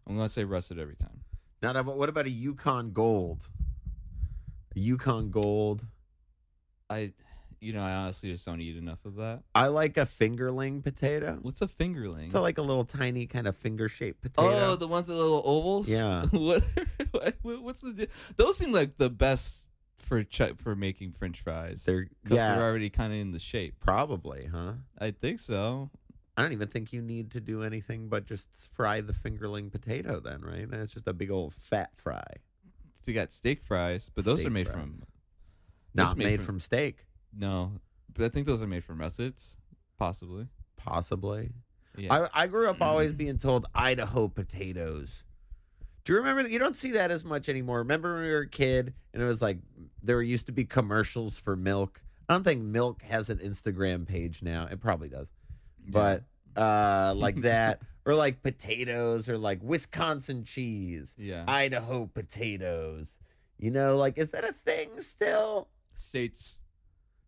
I'm gonna say russet every time. Now, what about a Yukon Gold? A Yukon Gold. I honestly just don't eat enough of that. I like a fingerling potato. What's a fingerling? It's like a little tiny kind of finger-shaped potato. Oh, the ones with little ovals. Yeah. What's the? Those seem like the best for making French fries. They're they're already kind of in the shape. Probably, huh? I think so. I don't even think you need to do anything but just fry the fingerling potato then, right? And it's just a big old fat fry. So you got steak fries, but those Steak are made fries. from. Not made from steak. No, but I think those are made from russets, possibly. Possibly. Yeah. I grew up always being told Idaho potatoes. Do you remember that? You don't see that as much anymore. Remember when we were a kid and it was like there used to be commercials for milk? I don't think milk has an Instagram page now. It probably does. But like that, or like potatoes, or like Wisconsin cheese, Idaho potatoes. Like, is that a thing still? States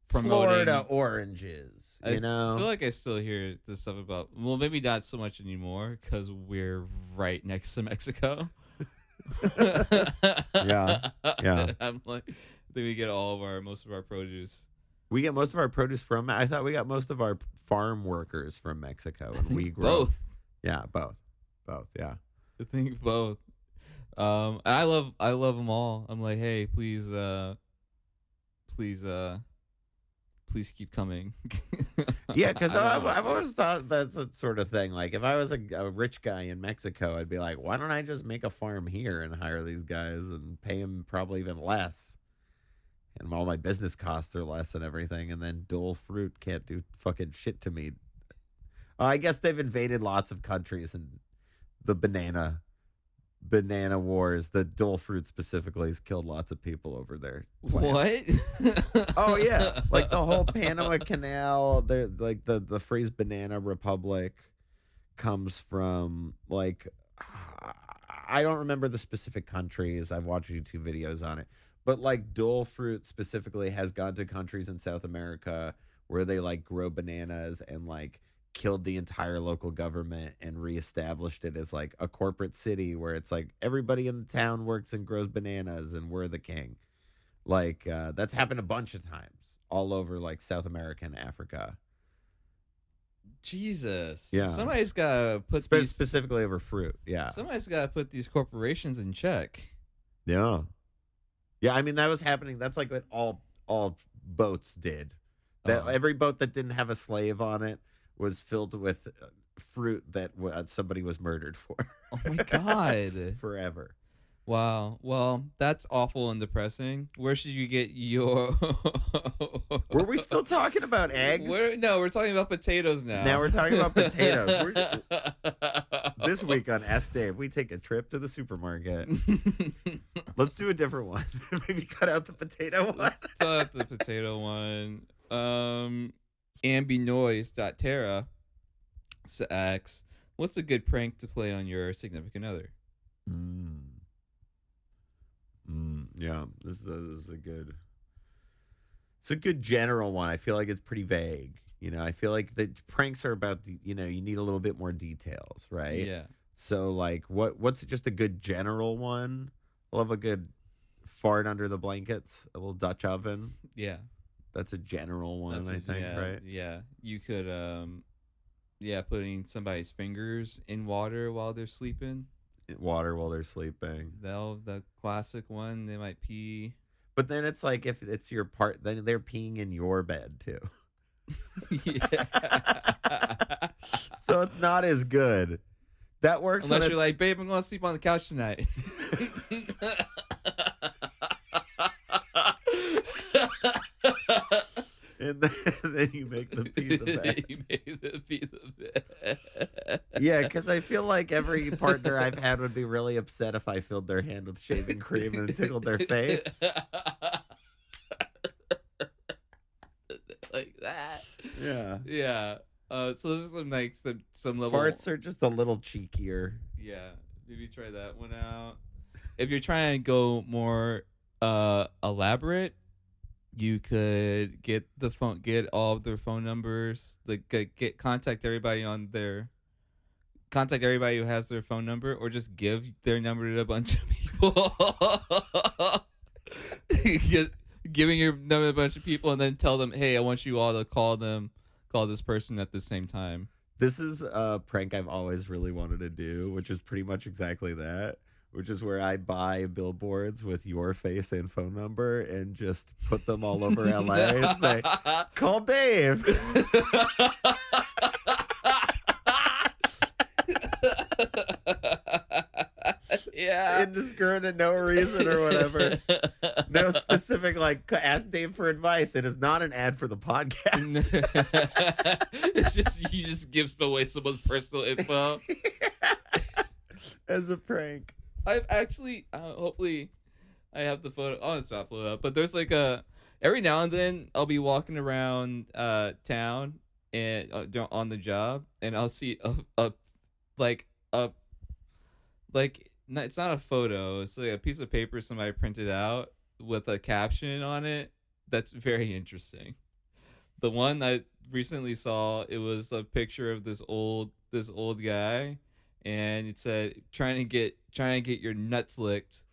promoting Florida oranges. I feel like I still hear this stuff about. Well, maybe not so much anymore because we're right next to Mexico. Yeah. I'm like, I think we get most of our produce. We get most of our produce from. I thought we got most of our farm workers from Mexico, and we grow. Both. Yeah, both. Yeah. I think both. And I love them all. I'm like, hey, please keep coming. Yeah, because I've always thought that's the sort of thing. Like, if I was a rich guy in Mexico, I'd be like, why don't I just make a farm here and hire these guys and pay them probably even less? And all my business costs are less and everything. And then Dole Fruit can't do fucking shit to me. I guess they've invaded lots of countries and the banana wars. The Dole Fruit specifically has killed lots of people over there. What? Oh yeah, like the whole Panama Canal. Like the phrase "banana republic" comes from like I don't remember the specific countries. I've watched YouTube videos on it, but like Dole Fruit specifically has gone to countries in South America where they like grow bananas and like killed the entire local government and reestablished it as like a corporate city where it's like everybody in the town works and grows bananas and we're the king. Like that's happened a bunch of times all over like South America and Africa. Jesus. Yeah. Somebody's got to put specifically over fruit. Yeah. Somebody's got to put these corporations in check. Yeah. Yeah, I mean that was happening. That's like what all boats did. That every boat that didn't have a slave on it was filled with fruit that somebody was murdered for. Oh my God. Forever. Wow. Well, that's awful and depressing. Where should you get your... Were we still talking about eggs? No, we're talking about potatoes now. Now we're talking about potatoes. This week on Ask Dave, we take a trip to the supermarket. Let's do a different one. Maybe cut out the potato one. Let's cut out the potato one. Ambinoise.terra asks, what's a good prank to play on your significant other? Yeah, this is a good. It's a good general one. I feel like it's pretty vague. I feel like the pranks are about you need a little bit more details, right? Yeah. So like, what's just a good general one? I love a good fart under the blankets, a little Dutch oven. Yeah. That's a general one, I think, right? Yeah. You could, putting somebody's fingers in water while they're sleeping. Water while they're sleeping. The classic one, they might pee. But then it's like if it's your part, then they're peeing in your bed too. Yeah. So it's not as good. That works unless you're like, babe, I'm going to sleep on the couch tonight. And then you make them pee the bed. You make them pee the bed. Yeah, because I feel like every partner I've had would be really upset if I filled their hand with shaving cream and tickled their face. Like that. Yeah. Yeah. So there's some level. Farts are just a little cheekier. Yeah. Maybe try that one out. If you're trying to go more elaborate, you could get all of their phone numbers, like contact everybody who has their phone number, or just give their number to a bunch of people. Giving your number to a bunch of people and then tell them, hey, I want you all to call this person at the same time. This is a prank I've always really wanted to do, which is pretty much exactly that, which is where I buy billboards with your face and phone number and just put them all over LA and say, call Dave. Yeah. Indiscriminate, no reason or whatever. No specific, like, ask Dave for advice. It is not an ad for the podcast. It's just, you just give away someone's personal info. As a prank. I've actually, hopefully, I have the photo. Oh, it's not blown up. But there's like every now and then I'll be walking around town and on the job, and I'll see it's not a photo. It's like a piece of paper somebody printed out with a caption on it. That's very interesting. The one I recently saw, it was a picture of this old guy, and it said, trying to get your nuts licked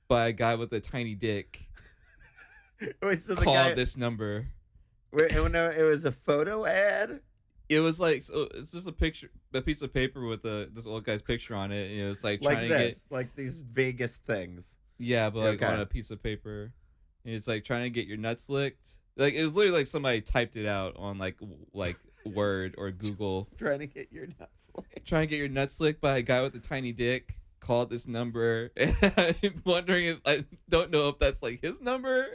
by a guy with a tiny dick. Wait, so the Call guy, this number. wait, no, it was a photo ad? It was like, so it's just a piece of paper with this old guy's picture on it. And it was like trying to get, like these Vegas things. yeah, but like Okay. on a piece of paper. And it's like trying to get your nuts licked. Like, it was literally like somebody typed it out on like Word or Google. Trying to get your nuts licked. Trying to get your nuts licked by a guy with a tiny dick. Called this number. And I'm wondering if, I don't know if that's like his number,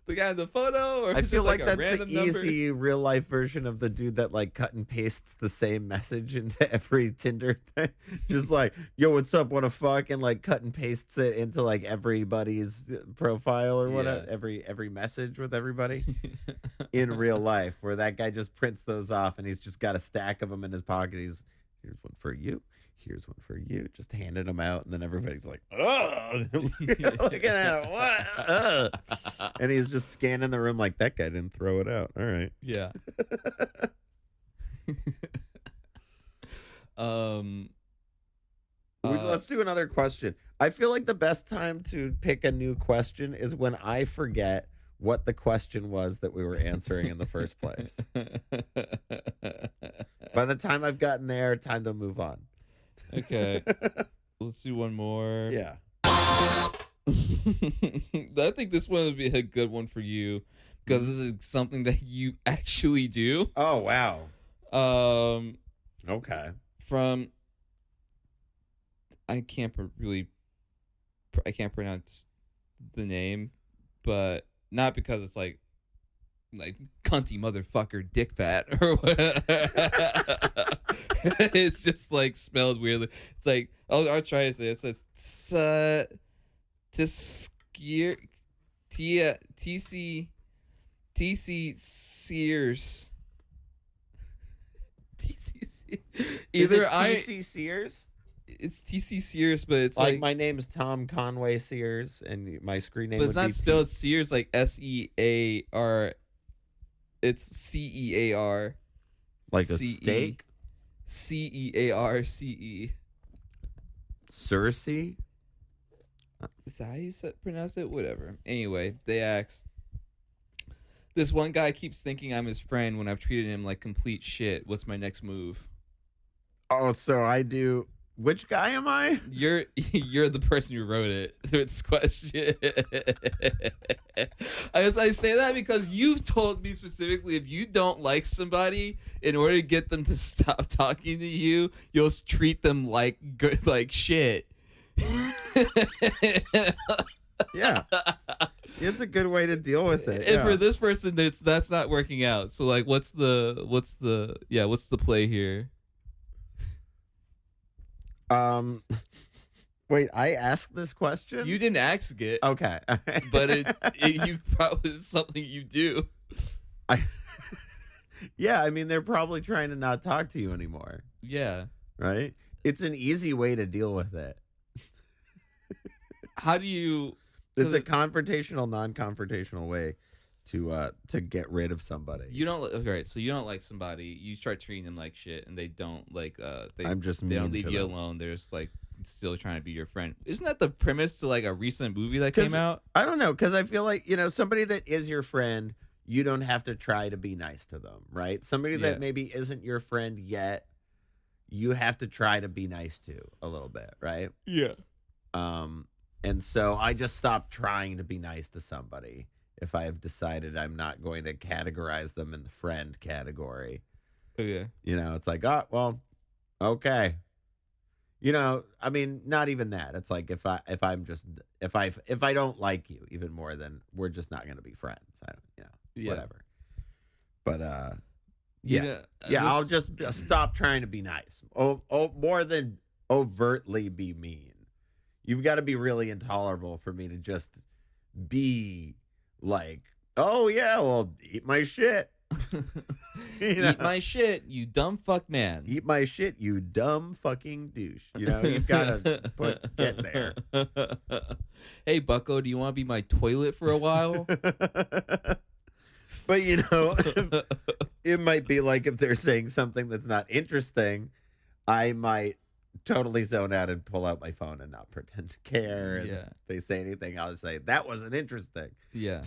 the guy in the photo, or if I it's feel just like a that's random the number. easy real life version of the dude that like cut and pastes the same message into every Tinder thing. Just like, yo, what's up? Wanna fuck? And like cut and pastes it into like everybody's profile or whatever. Yeah. Every message with everybody in real life, where that guy just prints those off and he's just got a stack of them in his pocket. Here's one for you. Here's one for you. Just handing them out, and then everybody's like, "Oh, looking at it, what?" And he's just scanning the room like, that guy didn't throw it out. All right. Yeah. Let's do another question. I feel like the best time to pick a new question is when I forget what the question was that we were answering in the first place. By the time I've gotten there, time to move on. Okay. Let's do one more. Yeah. I think this one would be a good one for you because this is something that you actually do. Oh, wow. Okay. From I can't pronounce the name, but not because it's like cunty motherfucker dick fat or whatever. It's just like spelled weirdly. It's like I'll try to say it. It says TC Sears. Either TC Sears? It's TC Sears, but it's like my name's Tom Conway Sears, and my screen name. But it's would not be spelled Sears like SEAR. It's CEAR. Like a steak. CEARCE. Cersei? Is that how you pronounce it? Whatever. Anyway, they asked. This one guy keeps thinking I'm his friend when I've treated him like complete shit. What's my next move? Oh, so I do. Which guy am I? You're the person who wrote it. This question. I say that because you've told me specifically, if you don't like somebody, in order to get them to stop talking to you, you'll treat them like shit. Yeah. It's a good way to deal with it. And for this person, that's not working out. So like, what's the play here? Wait, I asked this question? You didn't ask it. Okay. But you probably, it's something you do. Yeah, I mean, they're probably trying to not talk to you anymore. Yeah. Right? It's an easy way to deal with it. How do you... It's a confrontational, non-confrontational way to get rid of somebody. You don't. Okay, right, so you don't like somebody. You start treating them like shit, and they don't like. I'm just they mean don't leave to you them. alone. They're just like still trying to be your friend. Isn't that the premise to like a recent movie that came out? I don't know, because I feel like, somebody that is your friend, you don't have to try to be nice to them, right? Somebody Yeah. that maybe isn't your friend yet, you have to try to be nice to a little bit, right? Yeah. And so I just stopped trying to be nice to somebody if I have decided I'm not going to categorize them in the friend category. Okay. It's like, oh, well, okay. I mean, not even that. It's like if I don't like you even more, then we're just not going to be friends. Yeah. Whatever. But Yeah, I'll just stop trying to be nice. More than overtly be mean. You've got to be really intolerable for me to just be like, oh yeah, well, eat my shit. Eat my shit, you dumb fuck man. Eat my shit, you dumb fucking douche. You've got to get there. Hey, Bucko, do you want to be my toilet for a while? But, it might be like if they're saying something that's not interesting, I might totally zone out and pull out my phone and not pretend to care. And if they say anything, I'll say, that wasn't interesting. Yeah.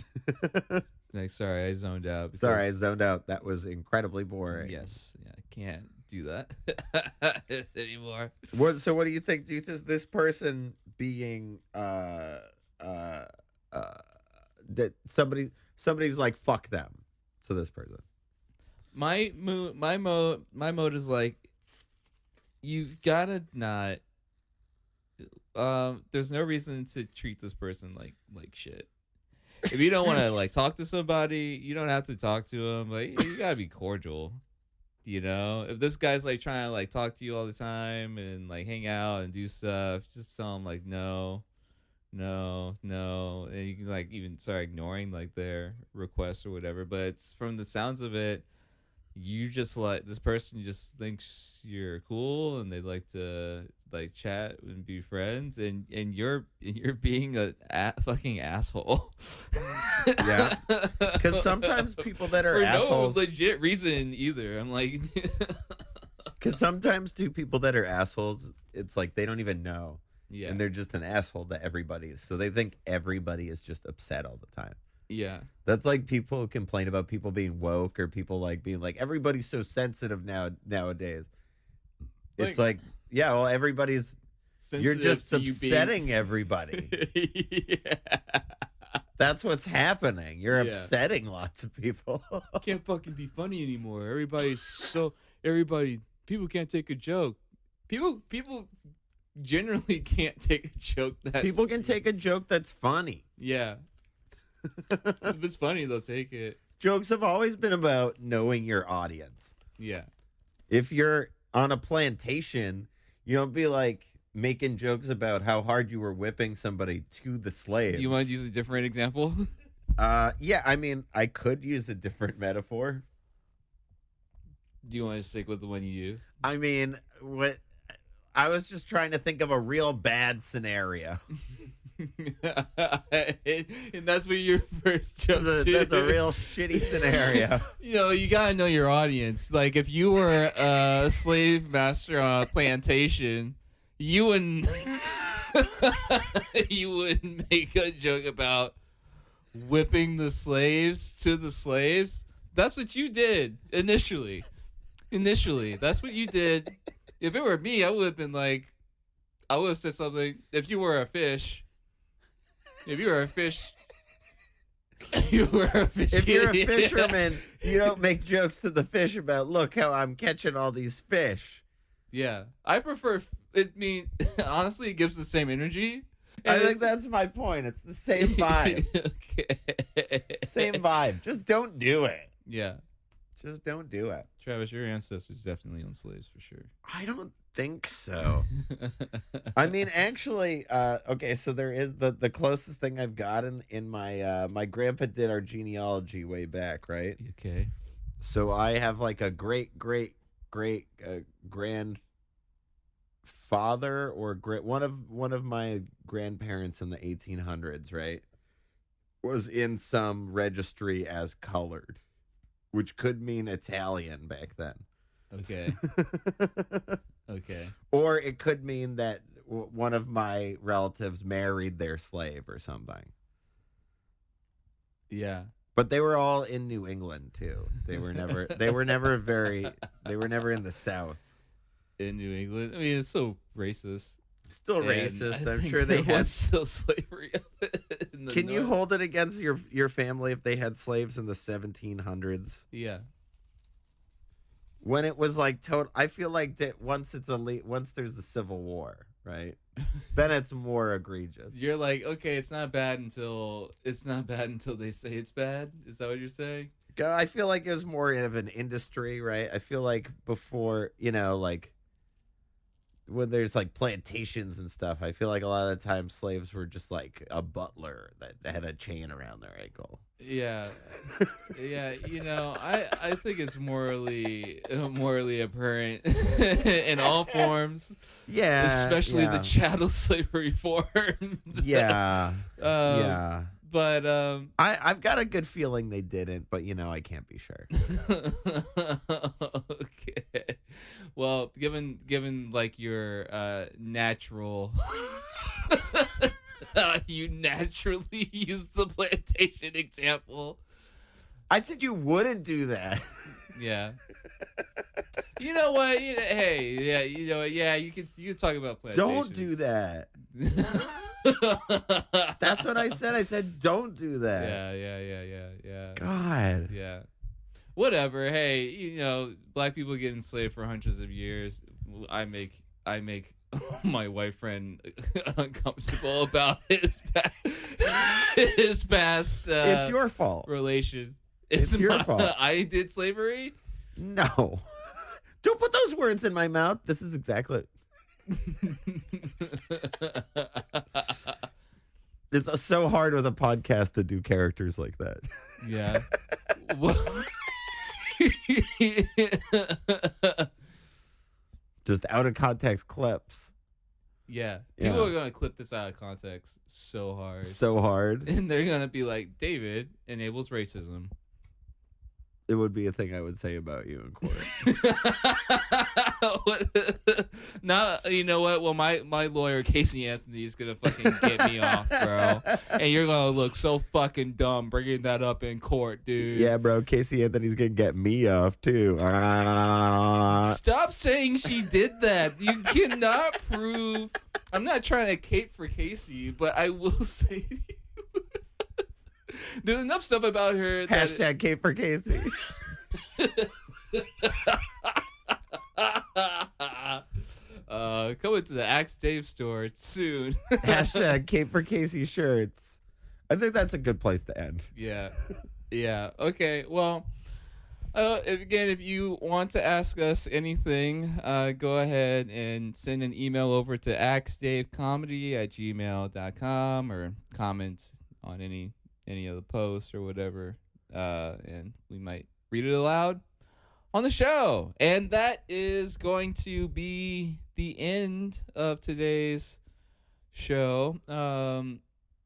Like, sorry, I zoned out. Sorry, I zoned out. That was incredibly boring. Yes. Yeah, I can't do that anymore. So what do you think? Do you think this person being that somebody's like, fuck them to this person? My mode is like, you've gotta not. There's no reason to treat this person like shit. If you don't want to like talk to somebody, you don't have to talk to them. Like, you gotta be cordial. If this guy's like trying to like talk to you all the time and like hang out and do stuff, just tell him like no, and you can like even start ignoring like their requests or whatever. But it's from the sounds of it, you just like this person just thinks you're cool and they'd like to like chat and be friends, and you're being a fucking asshole. Yeah, because sometimes people that are for assholes, no legit reason either. I'm like, because sometimes people that are assholes, it's like they don't even know, yeah, and they're just an asshole to everybody, so they think everybody is just upset all the time. yeah. That's like people who complain about people being woke, or people like being like, everybody's so sensitive nowadays. It's like, yeah, well, everybody's, you're just upsetting everybody. Yeah. That's what's happening. You're upsetting lots of people. Can't fucking be funny anymore. People can't take a joke. People generally can't take a joke people can take a joke that's funny. Yeah. If it's funny, they'll take it. Jokes have always been about knowing your audience. Yeah. If you're on a plantation, you don't be like making jokes about how hard you were whipping somebody to the slaves. Do you want to use a different example? Yeah, I mean, I could use a different metaphor. Do you want to stick with the one you use? I mean, I was just trying to think of a real bad scenario. And that's what your first joke That's a real shitty scenario. You gotta know your audience. Like, if you were a slave master on a plantation, you wouldn't make a joke about whipping the slaves to the slaves. That's what you did initially. That's what you did. If it were me, I would have been like, I would have said something. If you were a fish, you were a If you're a fisherman, you don't make jokes to the fish about, look how I'm catching all these fish. Yeah, I prefer. Honestly, it gives the same energy. I think that's my point. It's the same vibe. Okay. Same vibe. Just don't do it. Yeah. Just don't do it. Travis, your ancestors definitely owned slaves for sure. I don't think so. I mean, actually, okay, so there is the closest thing I've gotten in my my grandpa did our genealogy way back, right? Okay. So I have like a great father or one of my grandparents in the 1800s, right, was in some registry as colored, which could mean Italian back then. Okay. Okay. Or it could mean that one of my relatives married their slave or something. Yeah. But they were all in New England too. They were never in the South. In New England. I mean, it's so racist. Still And racist. I I'm think sure they there had. was still slavery. In the Can you North. hold it against your family if they had slaves in the 1700s? Yeah. When it was like total, I feel like that once there's the Civil War, right? Then it's more egregious. You're like, okay, it's not bad until they say it's bad. Is that what you're saying? I feel like it was more of an industry, right? I feel like before, like when there's like plantations and stuff, I feel like a lot of the time slaves were just like a butler that had a chain around their ankle. Yeah. Yeah, I think it's morally apparent in all forms. Yeah. Especially the yeah. chattel slavery form. Yeah. Yeah. But I've got a good feeling they didn't, but I can't be sure. okay. Well, given like your natural you naturally use the plantation example. I said you wouldn't do that. Yeah. You know what? Hey, yeah, you know what? Yeah, you can talk about plantations. Don't do that. That's what I said. I said don't do that. Yeah. God. Yeah. Whatever. Hey, black people get enslaved for hundreds of years. I make my white friend uncomfortable about his past. It's your fault. Relation. It's your fault. I did slavery. No. Don't put those words in my mouth. This is exactly. It's so hard with a podcast to do characters like that. Yeah. Just out of context clips. Yeah. Yeah. People are going to clip this out of context so hard. So hard. And they're going to be like, David enables racism. It would be a thing I would say about you in court. Now, you know what? Well, my lawyer, Casey Anthony, is going to fucking get me off, bro. And you're going to look so fucking dumb bringing that up in court, dude. Yeah, bro. Casey Anthony's going to get me off, too. Stop saying she did that. You cannot prove. I'm not trying to cape for Casey, but I will say there's enough stuff about her. Hashtag Cape for Casey. Coming to the Axe Dave store soon. Hashtag Cape for Casey shirts. I think that's a good place to end. Yeah. Okay. Well, if you want to ask us anything, go ahead and send an email over to axedavecomedy@gmail.com or comment on any of the posts or whatever, and we might read it aloud on the show. And that is going to be the end of today's show.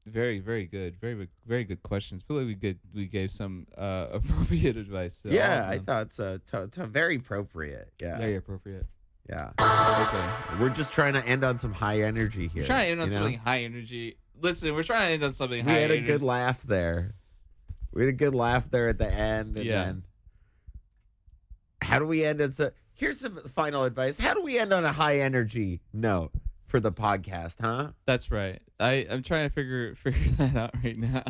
Very, very good. Very, very good questions. I feel like we gave some appropriate advice. Yeah, I thought so. Very appropriate. Yeah. Very appropriate. Yeah. Okay. We're just trying to end on some high energy here. We're trying to end on you know? something high energy. Listen, we're trying to end on something We high had a energy. good laugh there. We had a good laugh there at the end. And Yeah. then how do we end it? So here's some final advice. How do we end on a high energy note for the podcast, huh? That's right. I'm trying to figure that out right now.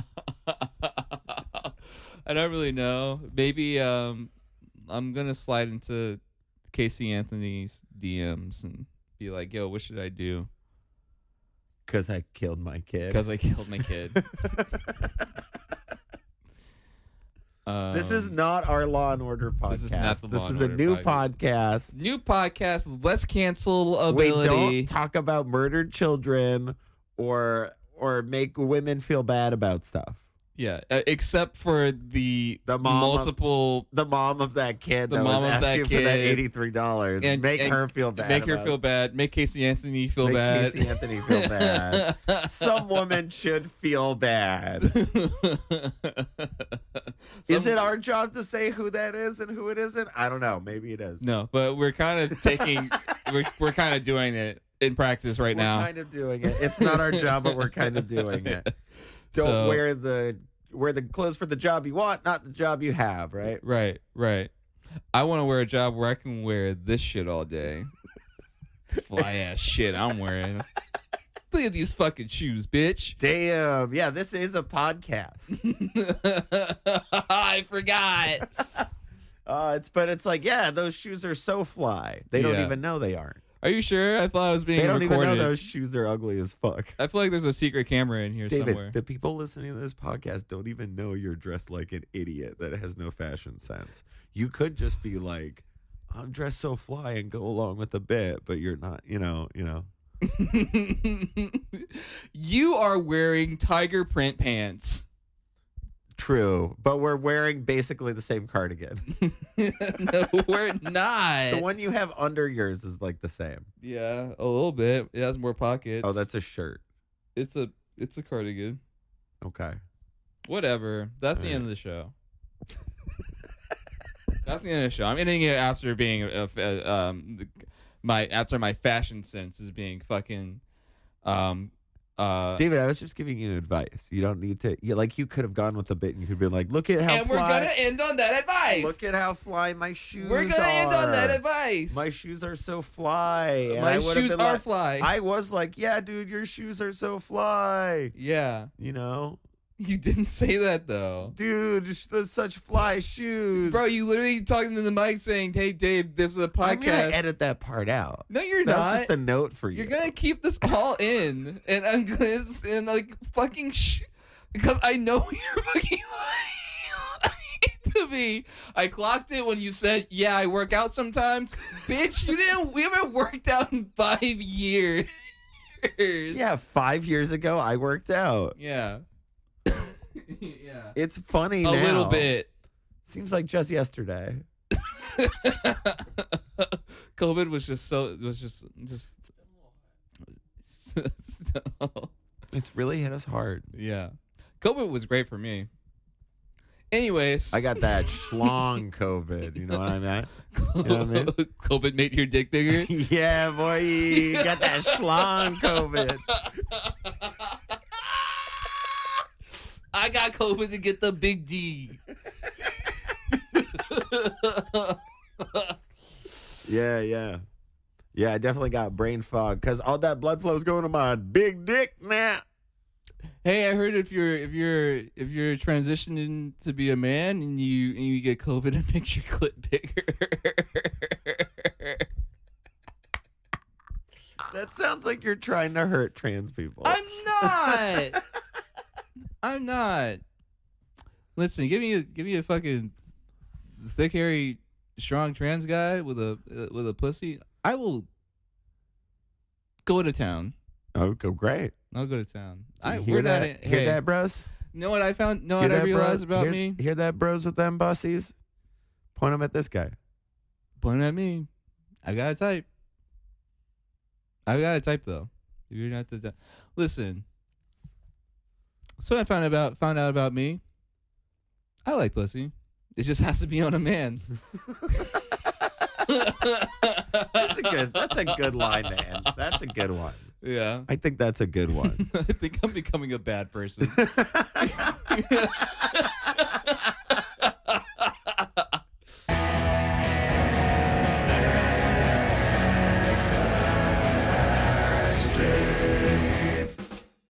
I don't really know. Maybe I'm gonna slide into Casey Anthony's DMs and be like, "Yo, what should I do?" Because I killed my kid. Because I killed my kid. This is not our Law and Order podcast. This is not the Law This and is a Order new podcast. podcast. New podcast, less cancelability. We don't talk about murdered children or make women feel bad about stuff. Yeah, except for the mom multiple. The mom of that kid The that mom was of that asking for that kid. $83. And Make her feel bad. Make her about feel it. bad. Make Casey Anthony feel Make bad. Casey Anthony feel bad. Some woman should feel bad. Is it our job to say who that is and who it isn't? I don't know. Maybe it is. No, but we're kind of taking. we're kind of doing it in practice right now. We're kind of doing it. It's not our job, but we're kind of doing it. Don't So- wear the clothes for the job you want, not the job you have, right? Right. I want to wear a job where I can wear this shit all day. Fly ass shit I'm wearing. Look at these fucking shoes, bitch. Damn. Yeah, this is a podcast. I forgot. It's like, yeah, those shoes are so fly. They don't Yeah. even know they aren't. Are you sure? I thought I was being They don't recorded. even know those shoes are ugly as fuck. I feel like there's a secret camera in here David, somewhere. the people listening to this podcast don't even know you're dressed like an idiot that has no fashion sense. You could just be like, I'm dressed so fly and go along with the bit, but you're not, you know. You are wearing tiger print pants. True, but we're wearing basically the same cardigan. No, we're not. The one you have under yours is like the same. Yeah, a little bit. It has more pockets. Oh, that's a shirt. it's a cardigan. Okay. Whatever. That's the All end of the show. That's the end of the show. I'm ending it after being after my fashion sense is being fucking David, I was just giving you advice. You don't need to. You could have gone with the bit, and you could be like, "Look at how and fly." we're gonna end on that advice. Look at how fly my shoes are. We're gonna end on that advice. My shoes are so fly. And My I would've shoes been are like- fly. I was like, yeah, dude, your shoes are so fly. Yeah. You know, You didn't say that though. dude, that's such fly shoes. Bro, you literally talking to the mic saying, "Hey, Dave, this is a I'm podcast." gonna edit that part out. No, you're That's not. just a note for you. You're gonna keep this all in, and I'm gonna and like fucking because I know you're fucking lying to me. I clocked it when you said, "Yeah, I work out sometimes." Bitch, you didn't. We haven't worked out in 5 years. Yeah, 5 years ago, I worked out. Yeah. Yeah. It's funny A now. little bit. Seems like just yesterday. COVID was just It's really hit us hard. yeah. COVID was great for me. Anyways, I got that schlong COVID. You know what I mean? You know what I mean? COVID made your dick bigger. Yeah, boy. You got that schlong COVID. I got COVID to get the big D. Yeah. Yeah, I definitely got brain fog because all that blood flow is going to my big dick now. Hey, I heard if you're transitioning to be a man and you get COVID, it makes your clit bigger. That sounds like you're trying to hurt trans people. I'm not. I'm not. Listen, give me a fucking thick, hairy, strong trans guy with a pussy. I will go to town. Oh, great. I'll go to town. Hear that, bros? You know what I found? Know Hear what I that, realized bros? about me? Hear that, bros, with them bussies? Point them at this guy. Point at me. I got to type. I got to type though. If you're not the listen. So I found out about me. I like pussy. It just has to be on a man. That's a good line to end. That's a good one. Yeah. I think that's a good one. I think I'm becoming a bad person.